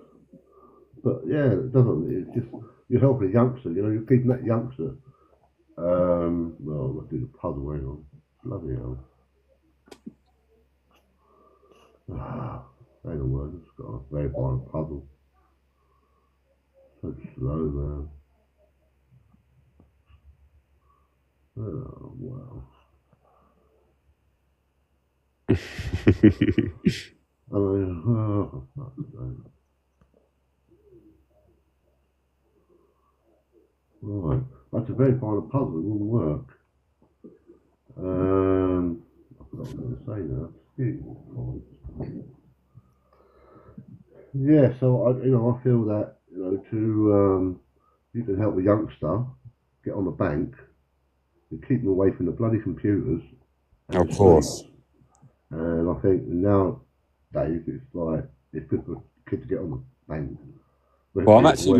But yeah, it doesn't. It's just you're helping a youngster. You're feeding that youngster. Well, let's do the puzzle. Hang on. Bloody hell. Hang on, word. It's got a very violent puzzle. So slow, man. Oh, wow. Right. That's a very violent puzzle. It wouldn't work. I forgot what I was going to say now. Yeah, so I feel that you can help a youngster get on the bank and keep them away from the bloody computers. Of course. And I think nowadays it's like it's good for kids to get on the bank. Well, I'm actually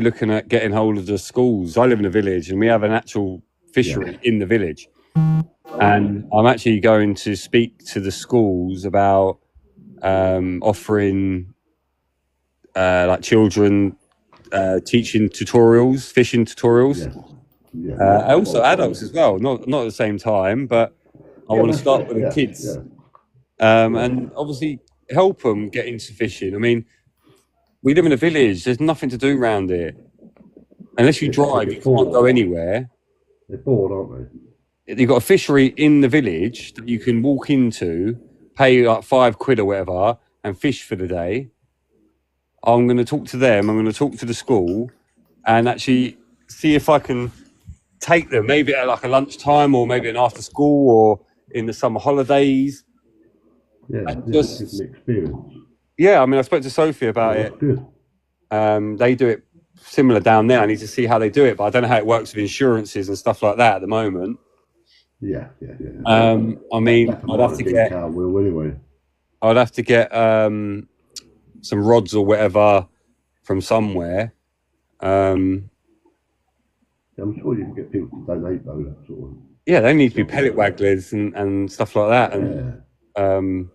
looking at getting hold of the schools. I live in a village and we have an actual fishery in the village. And I'm actually going to speak to the schools about offering like children teaching tutorials, fishing tutorials. Also adults as well, not at the same time, but I want to start with the kids. And obviously help them get into fishing. I mean, we live in a village. There's nothing to do around here. Unless you drive, you can't go anywhere. They're bored, aren't they? You've got a fishery in the village that you can walk into, pay like £5 or whatever, and fish for the day. I'm going to talk to them. I'm going to talk to the school and actually see if I can take them, maybe at like a lunchtime or maybe an after school or in the summer holidays. Yeah, just an experience. Yeah, I mean, I spoke to Sophie about it. Good. They do it similar down there. I need to see how they do it, but I don't know how it works with insurances and stuff like that at the moment. Yeah. I mean, I'd have to get. Anyway. I'd have to get some rods or whatever from somewhere. I'm sure you can get people to donate those sort of. Yeah, they need to be pellet wagglers and stuff like that, and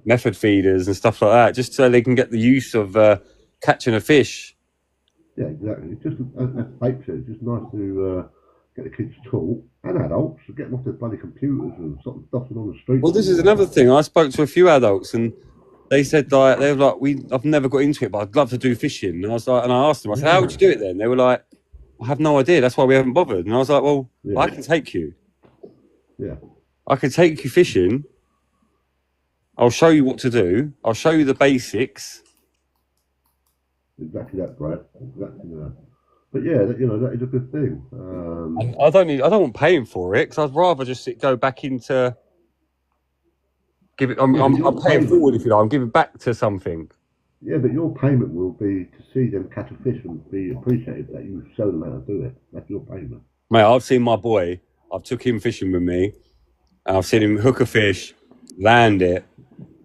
method feeders and stuff like that, just so they can get the use of catching a fish. Yeah, exactly. It's just as Blake said, it's just nice to get the kids taught and adults to get them off their bloody computers and stop stuffing on the street. Well, this is another thing. I spoke to a few adults and they said like I've never got into it, but I'd love to do fishing. And I was like, and I asked them, I said, how would you do it then? They were like, I have no idea. That's why we haven't bothered. And I was like, well, I can take you. Yeah. I can take you fishing. I'll show you what to do. I'll show you the basics. Exactly that, Brad. Exactly that. But yeah, that is a good thing. I don't want paying for it because I'd rather just go back into. I'm paying forward if you like. I'm giving back to something. Yeah, but your payment will be to see them catch a fish and be appreciated that you show them how to do it. That's your payment. Mate, I've seen my boy. I've took him fishing with me, and I've seen him hook a fish, land it,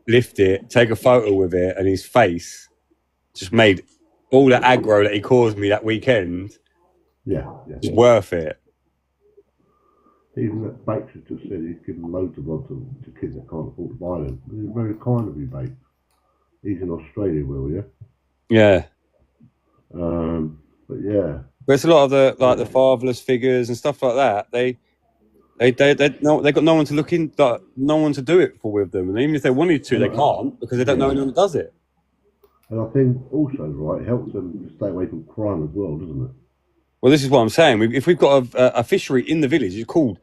lift it, take a photo with it, and his face just made all the aggro that he caused me that weekend Yeah. just worth it. Even that Bates has just said he's given loads of rods to kids that can't afford to buy them. He's very kind of you, Bates. He's in Australia, Will, yeah? Yeah. But yeah. But it's a lot of the fatherless figures and stuff like that. They got no one to look in, no one to do it for with them, and even if they wanted to, they can't because they don't know anyone that does it. And I think also, right, it helps them to stay away from crime as well, doesn't it? Well, this is what I'm saying. If we've got a fishery in the village, it's called,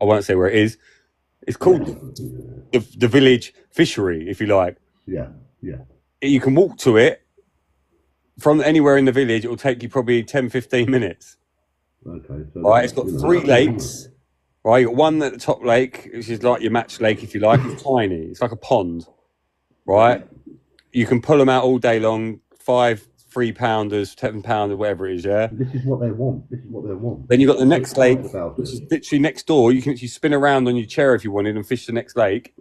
I won't say where it is. It's called the village fishery, if you like. Yeah. You can walk to it from anywhere in the village. It will take you probably 10, 15 minutes. Okay. So right, it's got 3 lakes. Right, you got one at the top lake, which is like your match lake, if you like. It's tiny. It's like a pond. Right? You can pull them out all day long. 5 3-pounders, 7-pounder, whatever it is, yeah? This is what they want. Then you've got the next lake, which is literally next door. You can actually spin around on your chair if you wanted and fish the next lake,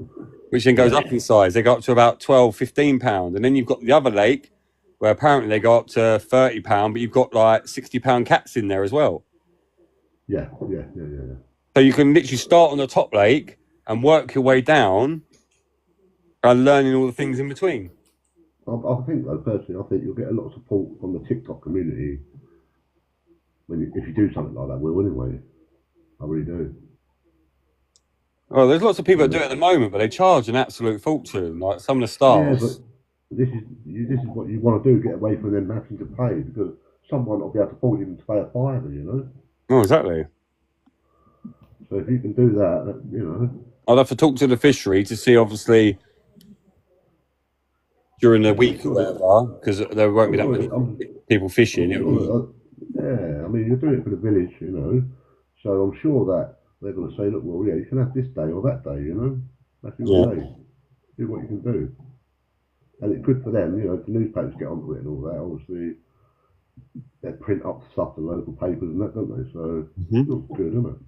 which then goes up in size. They go up to about 12, 15 pounds. And then you've got the other lake, where apparently they go up to 30 pounds, but you've got like 60-pound cats in there as well. Yeah. So you can literally start on the top lake and work your way down and learning all the things in between. I think, though, personally, I think you'll get a lot of support from the TikTok community if you do something like that, Will, anyway. I really do. Well, there's lots of people that do it at the moment, but they charge an absolute fortune. Like some of the stars. Yeah, but this is what you want to do: get away from them having to pay, because someone will be able to afford even to pay a fiver, you know. Oh, exactly. So if you can do that, you know. I'd have to talk to the fishery to see, obviously, during the week or whatever, because there won't be that many people fishing. Yeah, I mean, you're doing it for the village, you know. So I'm sure that they're going to say, look, well, yeah, you can have this day or that day, you know. That's your day. Do what you can do. And it's good for them, you know, if the newspapers get onto it and all that, obviously, they print up stuff, the local papers and that, don't they? So it looks good, isn't it?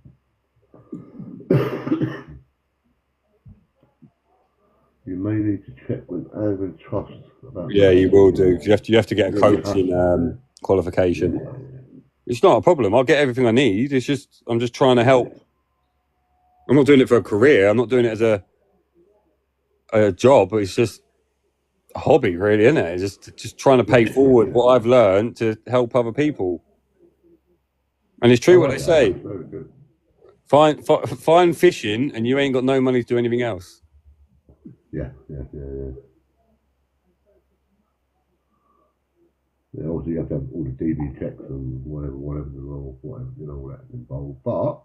You may need to check with Angling Trust about. Yeah, you will do. You have to get a coaching qualification. It's not a problem. I'll get everything I need. It's just I'm just trying to help. I'm not doing it for a career. I'm not doing it as a job. It's just a hobby, really, isn't it? It's just trying to pay forward what I've learned to help other people. And it's true what they say. Find fishing, and you ain't got no money to do anything else. Yeah. Yeah, obviously you have to have all the DB checks and whatever the role, whatever, you know, all that's involved. But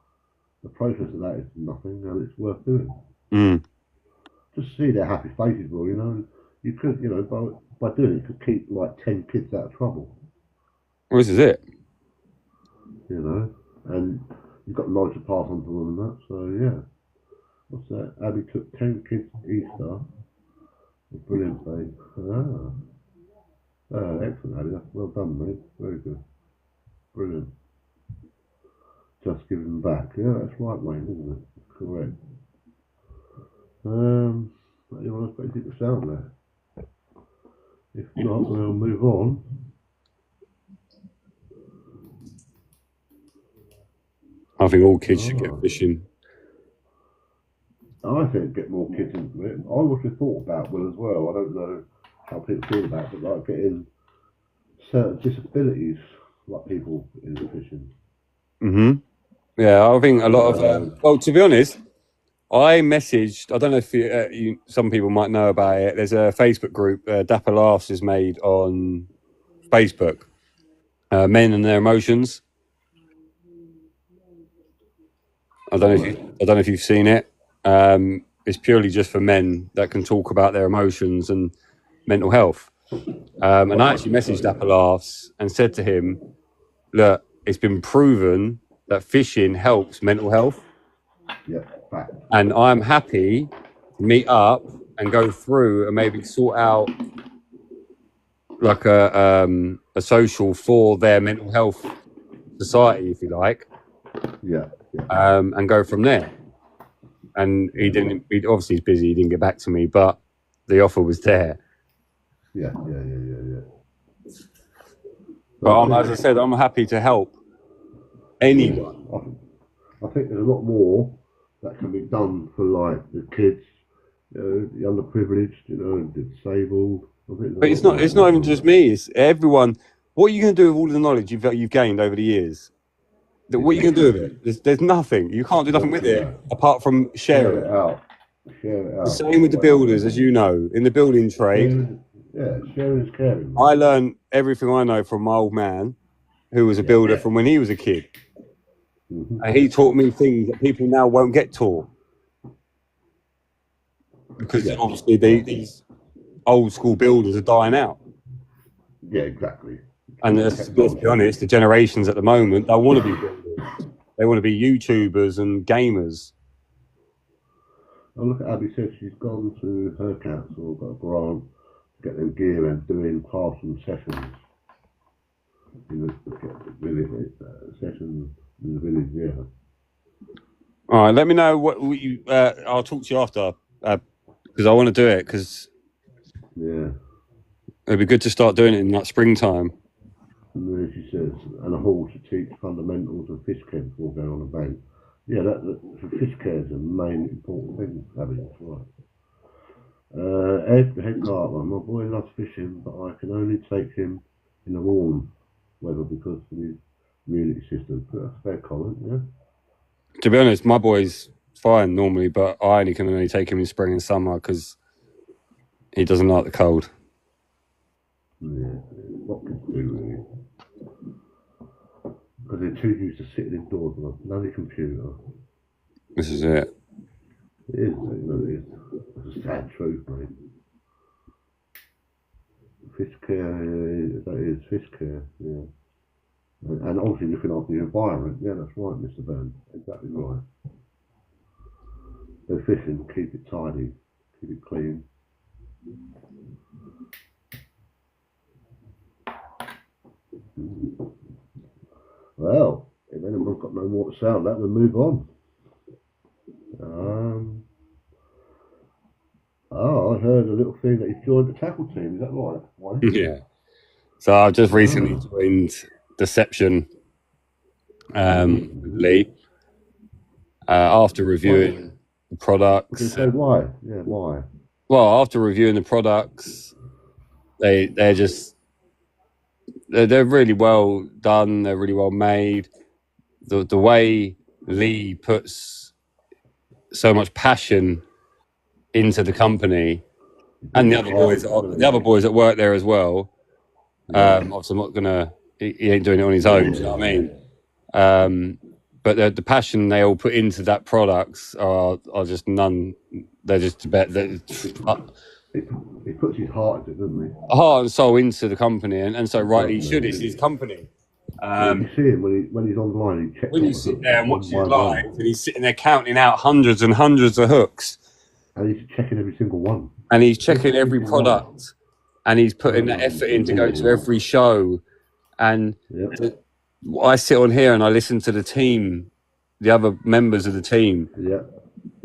the process of that is nothing, and it's worth doing. Just see their happy faces, well, you know. You could, you know, by doing it, you could keep like 10 kids out of trouble. Well, this is it. You know, and you've got knowledge to pass on to them and that. So yeah, what's that? Abby took 10 kids Easter. Brilliant, babe. Excellent, Abby. Well done, mate. Very good. Brilliant. Just giving them back. Yeah, that's right, Wayne, isn't it? Correct. You want to keep the sound there? If not, we'll move on. I think all kids should get fishing. I think get more kids into it. I also thought about, Will, as well. I don't know how people feel about it, but like getting certain disabilities, like people into fishing. Yeah, I think a lot of. Well, to be honest, I messaged. I don't know if some people might know about it. There's a Facebook group. Dapper Laughs is made on Facebook. Men and Their Emotions. I don't know if you've seen it. It's purely just for men that can talk about their emotions and mental health. And I actually messaged Dapper Laughs and said to him, look, it's been proven that fishing helps mental health. Yeah, fact. And I'm happy to meet up and go through and maybe sort out like a social for their mental health society, if you like, and go from there. And he didn't. Obviously, he's busy. He didn't get back to me, but the offer was there. Yeah. But as I said, I'm happy to help anyone. I think there's a lot more that can be done for like the kids, the underprivileged, the disabled. But it's not even just me. It's everyone. What are you going to do with all the knowledge you've gained over the years? What are you going to do with it? There's nothing. You can't do nothing with it apart from share it out. The same with the builders, as you know, in the building trade. Sharing is caring. I learned everything I know from my old man, who was a builder from when he was a kid. Mm-hmm. And he taught me things that people now won't get taught. Because obviously these old school builders are dying out. Yeah, exactly. And let's be honest, the generations at the moment don't want to be builders. They want to be YouTubers and gamers. Oh, look at Abby said she's gone to her council, got a grant to get them gear and doing classroom sessions. Sessions in the village, yeah. All right, let me know what you. I'll talk to you after because I want to do it because it'd be good to start doing it in that springtime. And then she says, and a hall to teach fundamentals of fish care before going on a bank. Yeah, that fish care is the main important thing. That's right. Ed, the head gardener, my boy loves fishing, but I can only take him in the warm weather because of his immunity system. That's a fair comment, yeah. To be honest, my boy's fine normally, but I can only take him in spring and summer because he doesn't like the cold. Yeah, what can you do really? Because they're too used to sitting indoors with a bloody computer. This is it. It is, it is. It's a sad truth, mate. Fish care, that is fish care, yeah. And obviously looking after the environment, yeah, that's right, Mr. Burns, exactly right. Go fishing, keep it tidy, keep it clean. Well, if anyone's got no more to say on that, we'll move on. I heard a little thing that he's joined the tackle team, is that right? Yeah. So I've just recently joined Deception Lee after reviewing the products. So why? Yeah, why? Well, after reviewing the products, they're really well done. They're really well made. The way Lee puts so much passion into the company, and the other boys that work there as well. Obviously, I'm not gonna. He ain't doing it on his own. Do you know what I mean? But the passion they all put into that products are just none. They're just about. He puts his heart into it, doesn't he? Heart and soul into the company, and so rightly he should. It's his company. You see him when he's online. He checks when you sit there and watch his live, and he's sitting there counting out hundreds and hundreds of hooks, and he's checking every single one, and he's checking every product, and he's putting that effort in to go to every show. And I sit on here and I listen to the team, the other members of the team,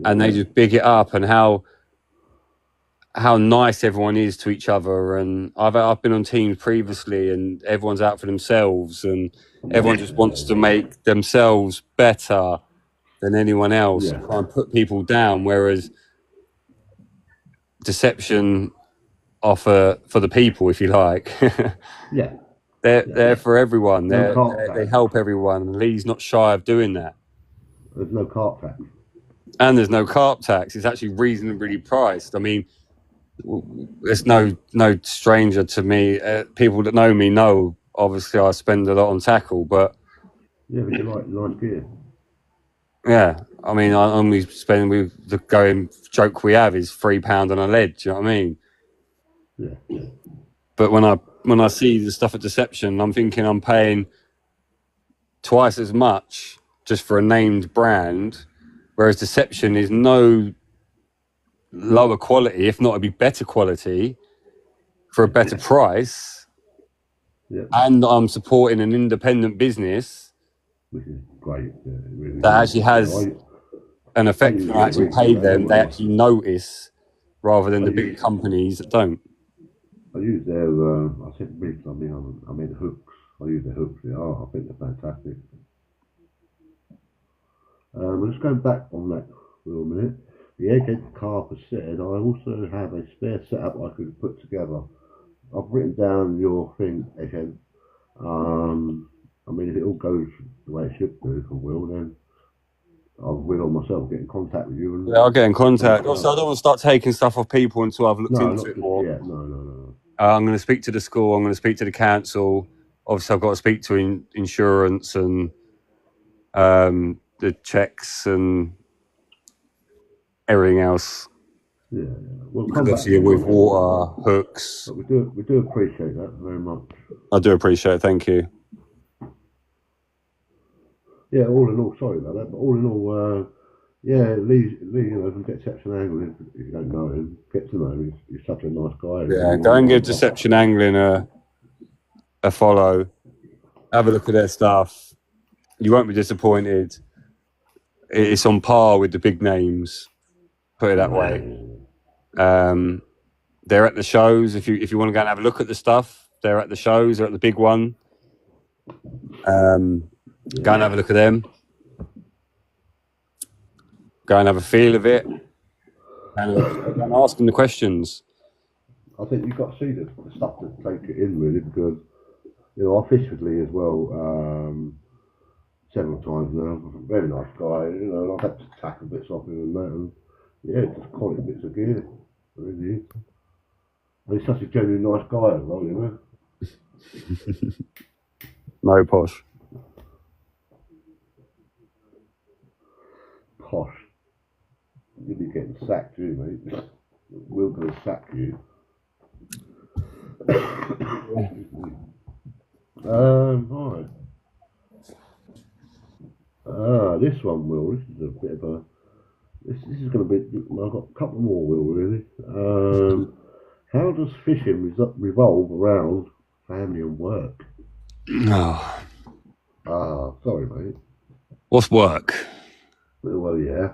and they just big it up and how nice everyone is to each other. And I've been on teams previously, and everyone's out for themselves, and everyone just wants to make themselves better than anyone else, try and put people down. Whereas Deception offer for the people, if you like. They're for everyone. They help everyone. And Lee's not shy of doing that. There's no carp tax. And there's no carp tax. It's actually reasonably priced. I mean, it's no stranger to me. People that know me know, obviously, I spend a lot on tackle, but you like gear. Yeah, I mean, I only spend with the going joke we have is £3 on a lead. Do you know what I mean? Yeah. But when I see the stuff at Deception, I'm thinking I'm paying twice as much just for a named brand, whereas Deception is no lower quality, if not, it'd be better quality for a better price. and I'm supporting an independent business which is great. Yeah, it really that is. actually has an I effect use when it I every actually week. pay You know, them. They actually notice rather than the big companies that don't. I use their. I said rigs. I mean hooks. I use their hooks. Yeah, I think they're fantastic. We're just going back on that for a minute. The egghead carper said, I also have a spare setup I could put together. I've written down your thing, egghead. I mean, if it all goes the way it should do for Will, then I will myself get in contact with you. And Yeah, I'll get in contact. Also, I don't want to start taking stuff off people until I've looked no, into not it just more. yet. No. I'm going to speak to the school. I'm going to speak to the council. Obviously, I've got to speak to insurance and the checks and everything else. Yeah. We'll come back to Obviously, you with on it. water, hooks. But we do appreciate that very much. I do appreciate it. Thank you. Yeah, all in all, sorry about that, but all in all, yeah, Lee, you know, from Deception Angle, if you don't know him, get to know him. He's such a nice guy. Yeah, go and give Deception Angling a follow. Have a look at their stuff. You won't be disappointed. It's on par with the big names. Put it that way. They're at the shows. If you want to go and have a look at the stuff, they're at the shows. They're at the big one. Go and have a look at them. Go and have a feel of it. And ask them the questions. I think you've got to see the stuff to take it in, really, because, you know, I fished with Lee as well several times now. Very nice guy, you know, and I've had to tackle bits off him and that. And, yeah, just quality bits of gear. Really. And he's such a genuine nice guy as well, you know. No posh. Posh. You'll be getting sacked, you, mate. We're going to sack you. Right. This one, Will. This is a bit of a. This is going to be. I've got a couple more, Will. Really. How does fishing revolve around family and work? Oh. Sorry, mate. What's work? Well, yeah.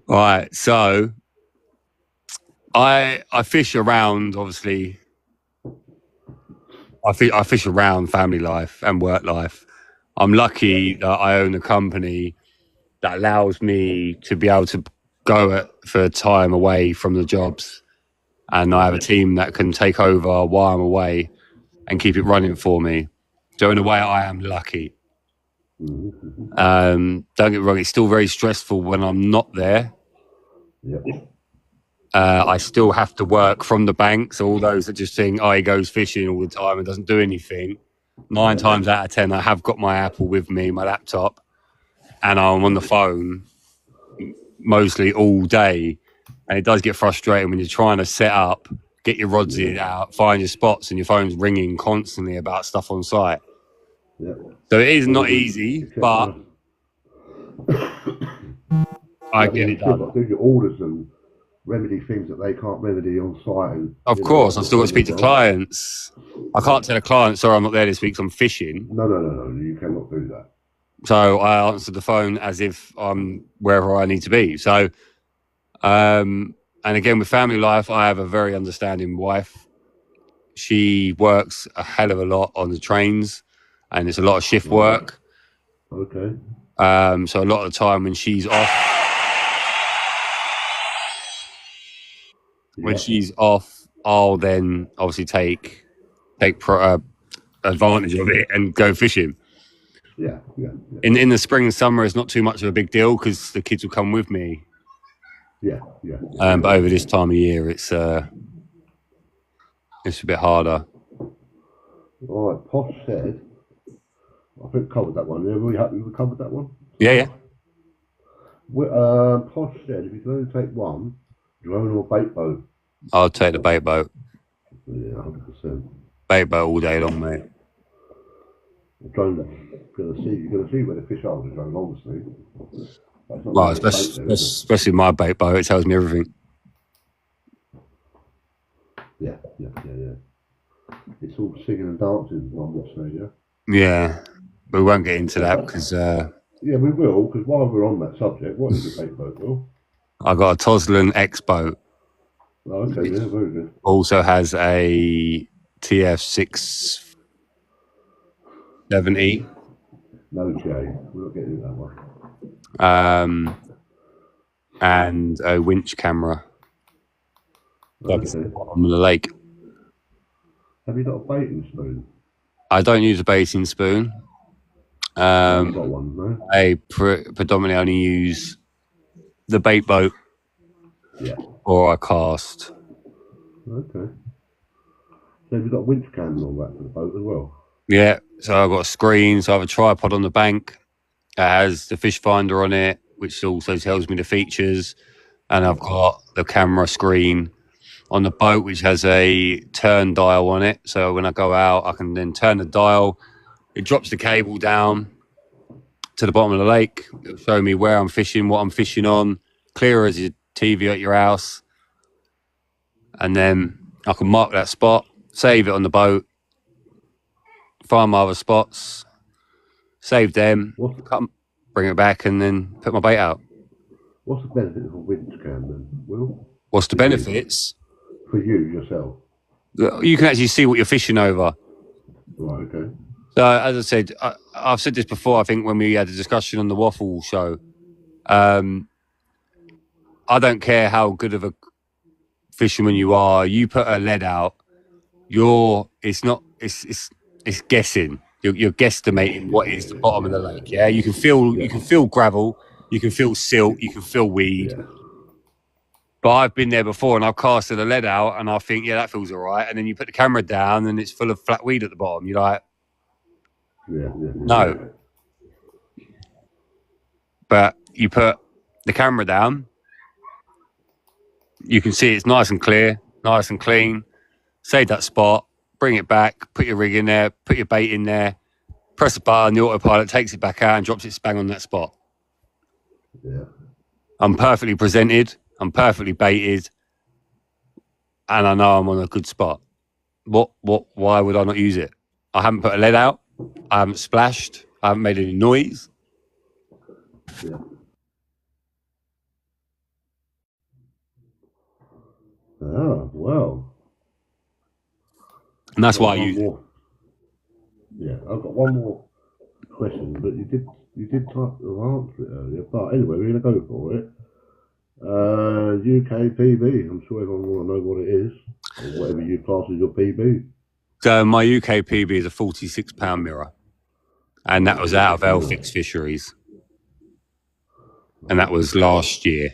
Right. So, I fish around. Obviously, I fish around family life and work life. I'm lucky that I own a company that allows me to be able to go for time away from the jobs, and I have a team that can take over while I'm away and keep it running for me. So in a way, I am lucky. Don't get me wrong; it's still very stressful when I'm not there. Yep. I still have to work from the bank. So all those that just think, he goes fishing all the time and doesn't do anything. 9 times out of 10, I have got my Apple with me, my laptop, and I'm on the phone mostly all day. And it does get frustrating when you're trying to set up, get your rods in out, find your spots, and your phone's ringing constantly about stuff on site. Yep. So it is not easy, but I get it done. Do your orders and remedy things that they can't remedy on site. And, of course, I've still got to speak to clients. I can't tell a client, sorry, I'm not there this week because I'm fishing. No, you cannot do that. So I answered the phone as if I'm wherever I need to be. So, and again, with family life, I have a very understanding wife. She works a hell of a lot on the trains, and it's a lot of shift work. Okay. So a lot of the time when she's off, I'll then obviously take advantage of it and go fishing. Yeah. In the spring and summer, it's not too much of a big deal because the kids will come with me. Yeah. But over this time of year, it's a bit harder. All right. Posh said, I think we covered that one. Yeah, were you happy we covered that one? Yeah. Posh said, if you can only take one, drone or bait boat? I'll take the bait boat. Yeah, 100%. Bait boat all day long, mate. Drone, you're gonna see where the fish are with the drone, obviously. Well, especially my bait boat, it tells me everything. Yeah. It's all singing and dancing, I would say, yeah? Yeah, but we won't get into that because Yeah, we will, because while we're on that subject, what is your bait boat, Will? I got a Toslan X boat. Oh, okay, yeah, very good. Also has a TF 670. No J, we're not getting into that one. And a winch camera. Okay. On the lake. Have you got a baiting spoon? I don't use a baiting spoon. I haven't got one, no? I predominantly only use the bait boat. Yeah. Or I cast. Okay. So have you got a winch cam and all that for the boat as well? Yeah, so I've got a screen, so I have a tripod on the bank. It has the fish finder on it, which also tells me the features. And I've got the camera screen on the boat, which has a turn dial on it. So when I go out, I can then turn the dial. It drops the cable down to the bottom of the lake. It'll show me where I'm fishing, what I'm fishing on, clear as your TV at your house. And then I can mark that spot, save it on the boat, find my other spots, save them, bring it back, and then put my bait out. What's the benefit of a winch cam then, Will? What's the benefits? For you, yourself? You can actually see what you're fishing over. Right, okay. So, as I said, I've said this before, I think, when we had a discussion on the Waffle show. I don't care how good of a fisherman you are. You put a lead out, it's guessing. You're guesstimating what is the bottom of the lake. Yeah, you can feel gravel, you can feel silt, you can feel weed. Yeah. But I've been there before, and I've casted a lead out, and I think, yeah, that feels all right. And then you put the camera down, and it's full of flat weed at the bottom. You're like, no. But you put the camera down, you can see it's nice and clear, nice and clean. Save that spot, bring it back, put your rig in there, put your bait in there, press a button, the autopilot takes it back out and drops it bang on that spot. Yeah. I'm perfectly presented, I'm perfectly baited, and I know I'm on a good spot. Why would I not use it? I haven't put a lead out, I haven't splashed, I haven't made any noise. Yeah. Oh, well. And that's why I use it. Yeah, I've got one more question, but you did type of answer it earlier. But anyway, we're going to go for it. UK PB. I'm sure everyone will know what it is, or whatever you class as your PB. So my UK PB is a 46-pound mirror, and that was out of Elfix Fisheries, and that was last year.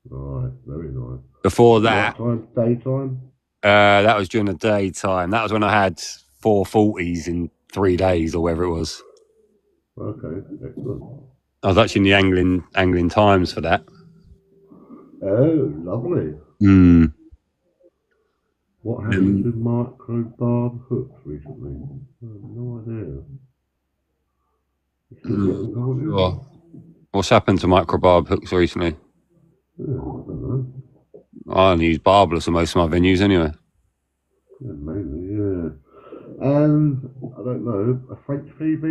Right, very nice. Before that, daytime. That was during the daytime. That was when I had 4 40s in 3 days, or whatever it was. Okay, excellent. I was actually in the Angling Times for that. Oh, lovely. What happened to micro barb hooks recently? I have no idea. What's happened to micro barb hooks recently? Yeah, I don't know. I only use barbless in most of my venues anyway. Yeah, mainly, yeah. And I don't know, a French PB?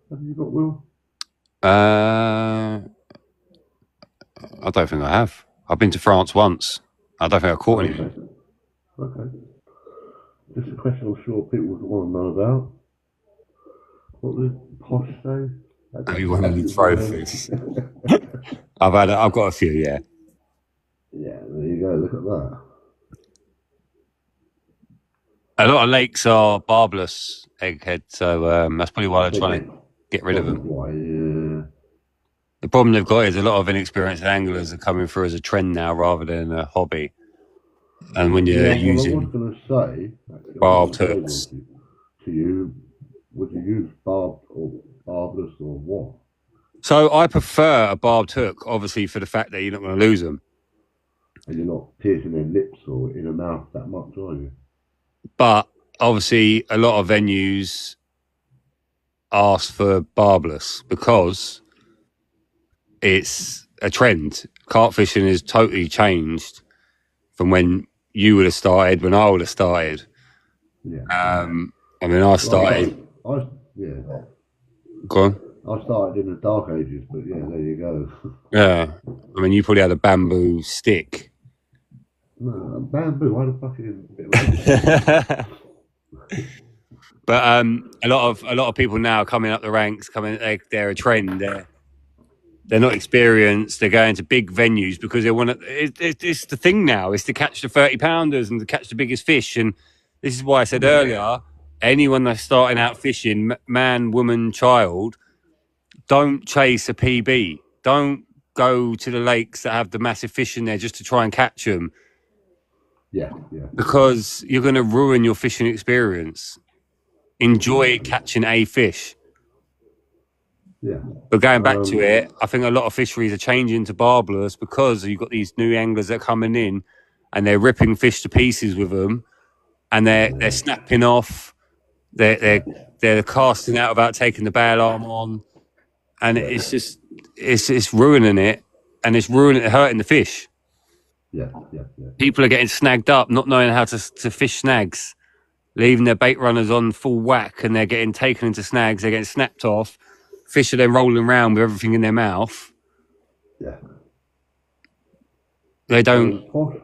Have you got, Will? I don't think I have. I've been to France once. I don't think I caught anything. Okay. Just a question I'm sure people would want to know about. What did Posh say? Have you won any trophies? I've got a few, yeah. Yeah, there you go. Look at that. A lot of lakes are barbless egghead, so that's probably why they're trying to get rid of them. Why, yeah. The problem they've got is a lot of inexperienced anglers are coming through as a trend now rather than a hobby. And when you're using I was going to say, barbed hooks to you, would you use barbed or barbless or what? So I prefer a barbed hook, obviously, for the fact that you're not going to lose them. And you're not piercing their lips or in the mouth that much, are you? But obviously, a lot of venues ask for barbless because it's a trend. Carp fishing has totally changed from when you would have started when I would have started. Yeah. I mean, I started. Yeah. Go on. I started in the dark ages, but yeah, there you go. Yeah. I mean, you probably had a bamboo stick. No, bamboo. Why the fuck is it a bit of But a lot of people now coming up the ranks, they're a trend. They're not experienced. They're going to big venues because they want to. It's the thing now. It's to catch the 30-pounders and to catch the biggest fish. And this is why I said earlier, anyone that's starting out fishing, man, woman, child, don't chase a PB. Don't go to the lakes that have the massive fish in there just to try and catch them. Yeah. Because you're going to ruin your fishing experience. Enjoy catching a fish. Yeah. But going back to it, I think a lot of fisheries are changing to barbless because you've got these new anglers that are coming in and they're ripping fish to pieces with them, and they're snapping off, they're casting out without taking the bail arm on, and it's just it's ruining it, and it's hurting the fish. Yeah. People are getting snagged up, not knowing how to fish snags, leaving their bait runners on full whack, and they're getting taken into snags. They're getting snapped off. Fish are then rolling around with everything in their mouth. Yeah. They don't. Go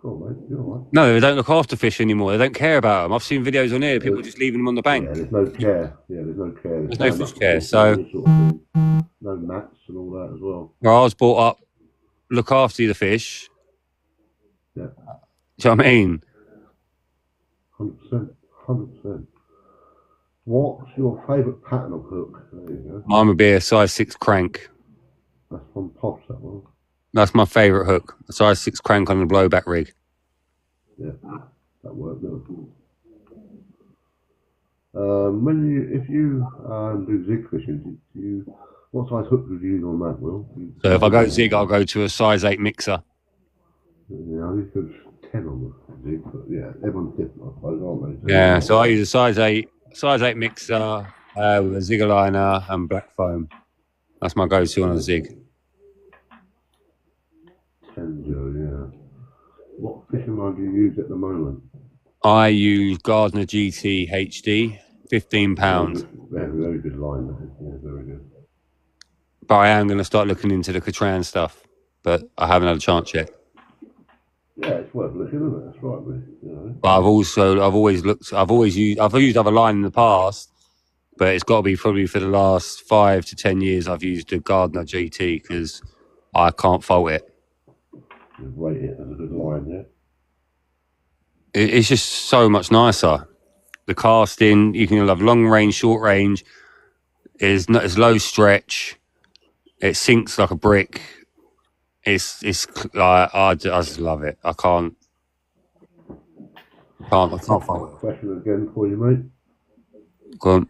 on, mate. You're all right. No, they don't look after fish anymore. They don't care about them. I've seen videos on here, people just leaving them on the bank. Yeah, there's no care. There's no care. There's no fish care. So sort of no mats and all that as well. I was brought up, look after the fish. Yeah. Do you know what I mean? 100%. What's your favourite pattern of hook? There you go. Mine would be a size 6 crank. That's from Pops, that one. That's my favourite hook. A size 6 crank on a blowback rig. Yeah, that worked good. If you do zig fishing, what size hook would you use on that, Will? So if I go zig, I'll go to a size 8 mixer. Yeah, I think there's 10 on the zig, but yeah, everyone's different, I suppose, aren't they? Yeah, so I use a size 8 mixer with a zig liner and black foam. That's my go-to on a zig. 10, yeah. What fishing line do you use at the moment? I use Gardner GT HD, £15. Very good line. Yeah, very good. But I am going to start looking into the Catran stuff, but I haven't had a chance yet. Yeah, it's worth looking, isn't it? That's right, mate. You know. But I've used other line in the past, but it's got to be probably for the last 5 to 10 years I've used the Gardner GT because I can't fault it. You rate it as a good line, yeah. It's just so much nicer. The casting, you can have long range, short range. It's low stretch. It sinks like a brick. I just love it. I can't fault it. Question again for you, mate. Go on.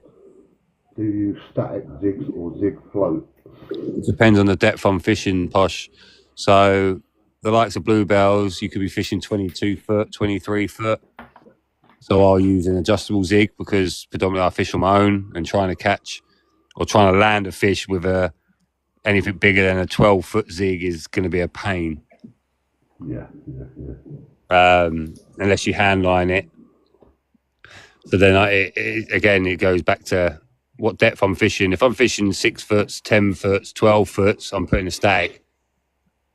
Do you use static zigs or zig float? It depends on the depth I'm fishing, Posh. So the likes of bluebells, you could be fishing 22 foot, 23 foot. So I'll use an adjustable zig because predominantly I fish on my own and trying to land a fish with anything bigger than a 12-foot zig is going to be a pain. Yeah. Unless you hand line it. So then it goes back to what depth I'm fishing. If I'm fishing 6 foot, 10 foot, 12 foot, I'm putting a static.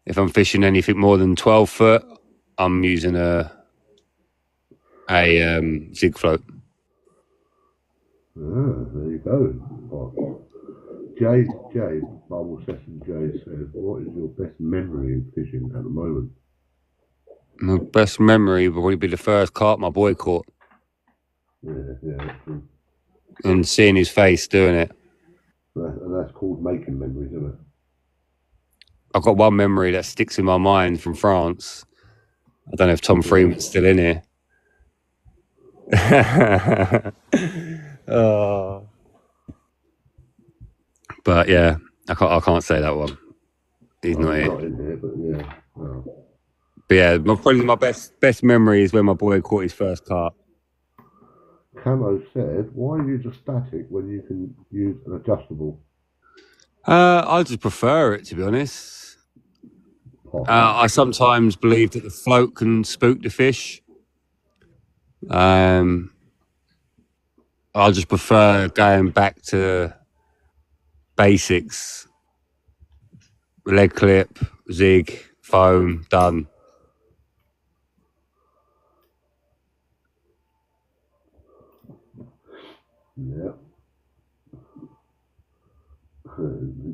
If I'm fishing anything more than 12 foot, I'm using a zig float. There you go. Jay, Bible Session Jay says, what is your best memory in fishing at the moment? My best memory would probably be the first carp my boy caught. Yeah, that's true. And seeing his face doing it. And that's called making memories, isn't it? I've got one memory that sticks in my mind from France. I don't know if Tom Freeman's still in here. But yeah, I can't say that one. He's not here. Not in here, but yeah. Oh. But yeah, probably my best memory is when my boy caught his first carp. Camo said, why use a static when you can use an adjustable? I just prefer it, to be honest. Posh. I sometimes believe that the float can spook the fish. I just prefer going back to basics: leg clip, zig, foam, done. Yeah.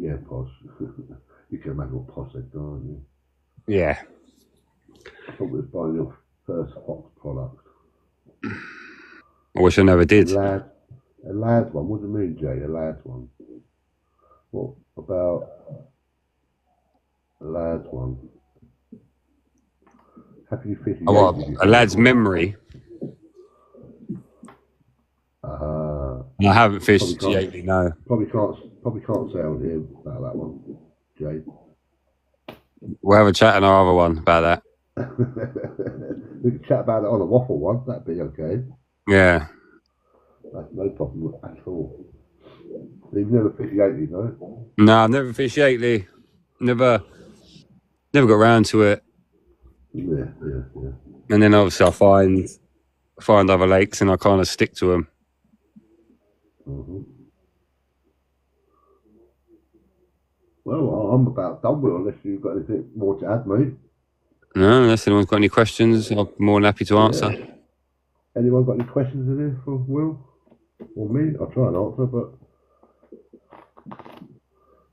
Yeah, posh. You can imagine what posh they've done, can't you? Yeah. I thought we were buying your first Fox product. I wish I never did. A lad's one. What do you mean, Jay? A lad's one. What about a lad's one? How can you fish I want a lad's memory. I haven't fished lately, no. Probably can't say on here about that one, Jay. We'll have a chat on our other one about that. We can chat about it on a waffle one. That'd be okay. Yeah. That's no problem at all. You've never fished lately, no? No, I've never fished lately. Never got around to it. Yeah. And then obviously I find other lakes and I kind of stick to them. Mm-hmm. Well, I'm about done with it, unless you've got anything more to add, mate. No, unless anyone's got any questions, I'm more than happy to answer. Yeah. Anyone got any questions in here for Will or me? I'll try and answer, but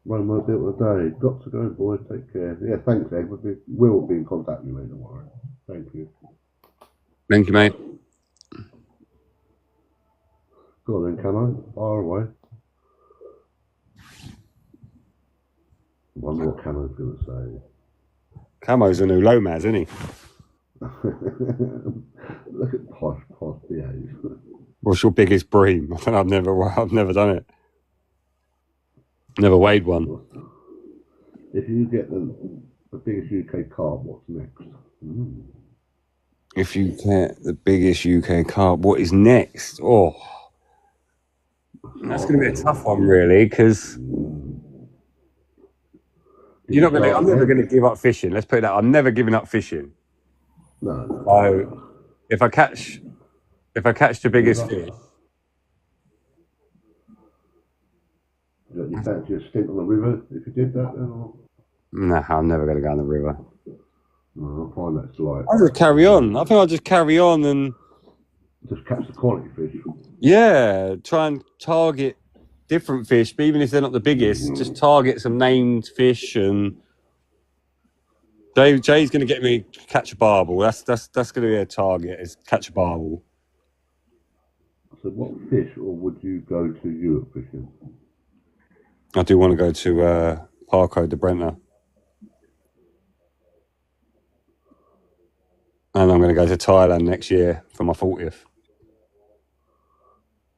one more bit of the day. Got to go, boys. Take care. Yeah, thanks, Ed. We'll be in contact with you, mate. Don't worry. Thank you. Thank you, mate. Go on then, can I? Fire away. I wonder what Camo's going to say. Camo's a new Lomaz, isn't he? Look at Posh behave. What's your biggest bream? I've never done it. Never weighed one. If you get the biggest UK carp, what's next? If you get the biggest UK carp, what is next? Oh, that's going to be a tough one, really, because you're not going to. I'm never going to give up fishing. Let's put it that. I'm never giving up fishing. No. So, if I catch the biggest fish. You fancy a stint on the river if you did that then? Or? Nah, I'm never going to go on the river. No, I find that's like. I'll just carry on. I think I'll just carry on and just catch the quality fish. Yeah, try and target different fish, but even if they're not the biggest, just target some named fish. And Jay's going to get me to catch a barbel. That's going to be a target. Is catch a barbel. So, what fish, or would you go to Europe fishing? I do want to go to Parco de Brenta. And I'm going to go to Thailand next year for my 40th.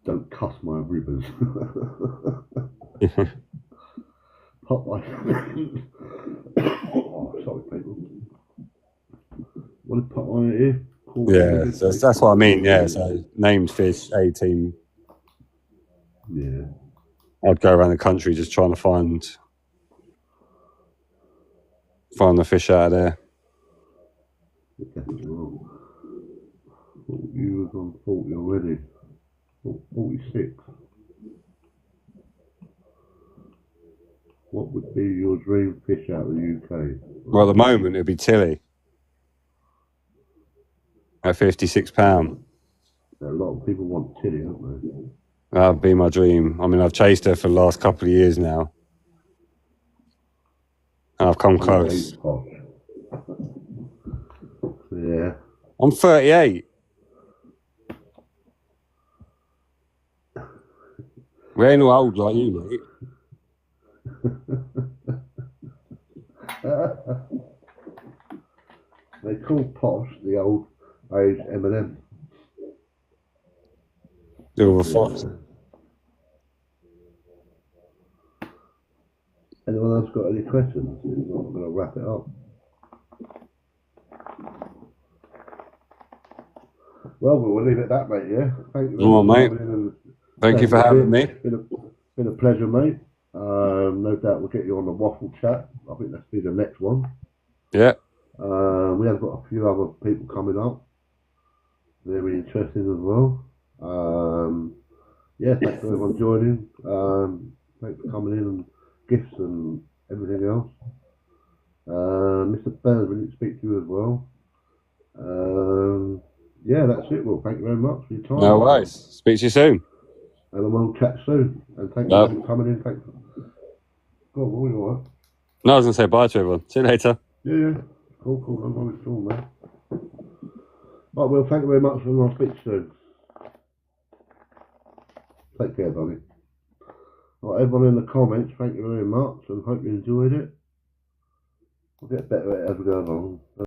Don't cuss my rivers. Pop my... oh, sorry, people. What did pop on it here? Cool. Yeah, so that's what I mean. Yeah, so named fish, 18. Yeah. I'd go around the country just trying to find the fish out of there. Definitely wrong. You was on 40 already. 46. What would be your dream fish out of the UK? Well, at the moment, it'd be Tilly. At £56. A lot of people want Tilly, don't they? That'd be my dream. I mean, I've chased her for the last couple of years now. And I've come close. Yeah. I'm 38. We ain't all old like you, mate. They call Posh the old age M&M. Silver fox. Anyone else got any questions? I'm going to wrap it up. Well, we'll leave it at that, mate, yeah? Thank you. Come on, mate. Thank you for having me. Been a pleasure, mate. No doubt we'll get you on the waffle chat. I think that's be the next one. Yeah. We have got a few other people coming up. Very interesting as well. Yeah, thanks for everyone joining. Thanks for coming in and gifts and everything else. Mr. Burns, we didn't speak to you as well. Yeah, that's it. Well, thank you very much for your time, No my friend. worries. Speak to you soon. And we'll chat soon. And thank you No. for coming in. Thanks. Go on, what are you all right? No, I was going to say bye to everyone. See you later. Yeah, yeah. Cool, cool. No worries at all, man. Right, well, thank you very much, and I'll speak soon. Take care, buddy. Right, everyone in the comments, thank you very much, and hope you enjoyed it. We'll get better at it as we go along.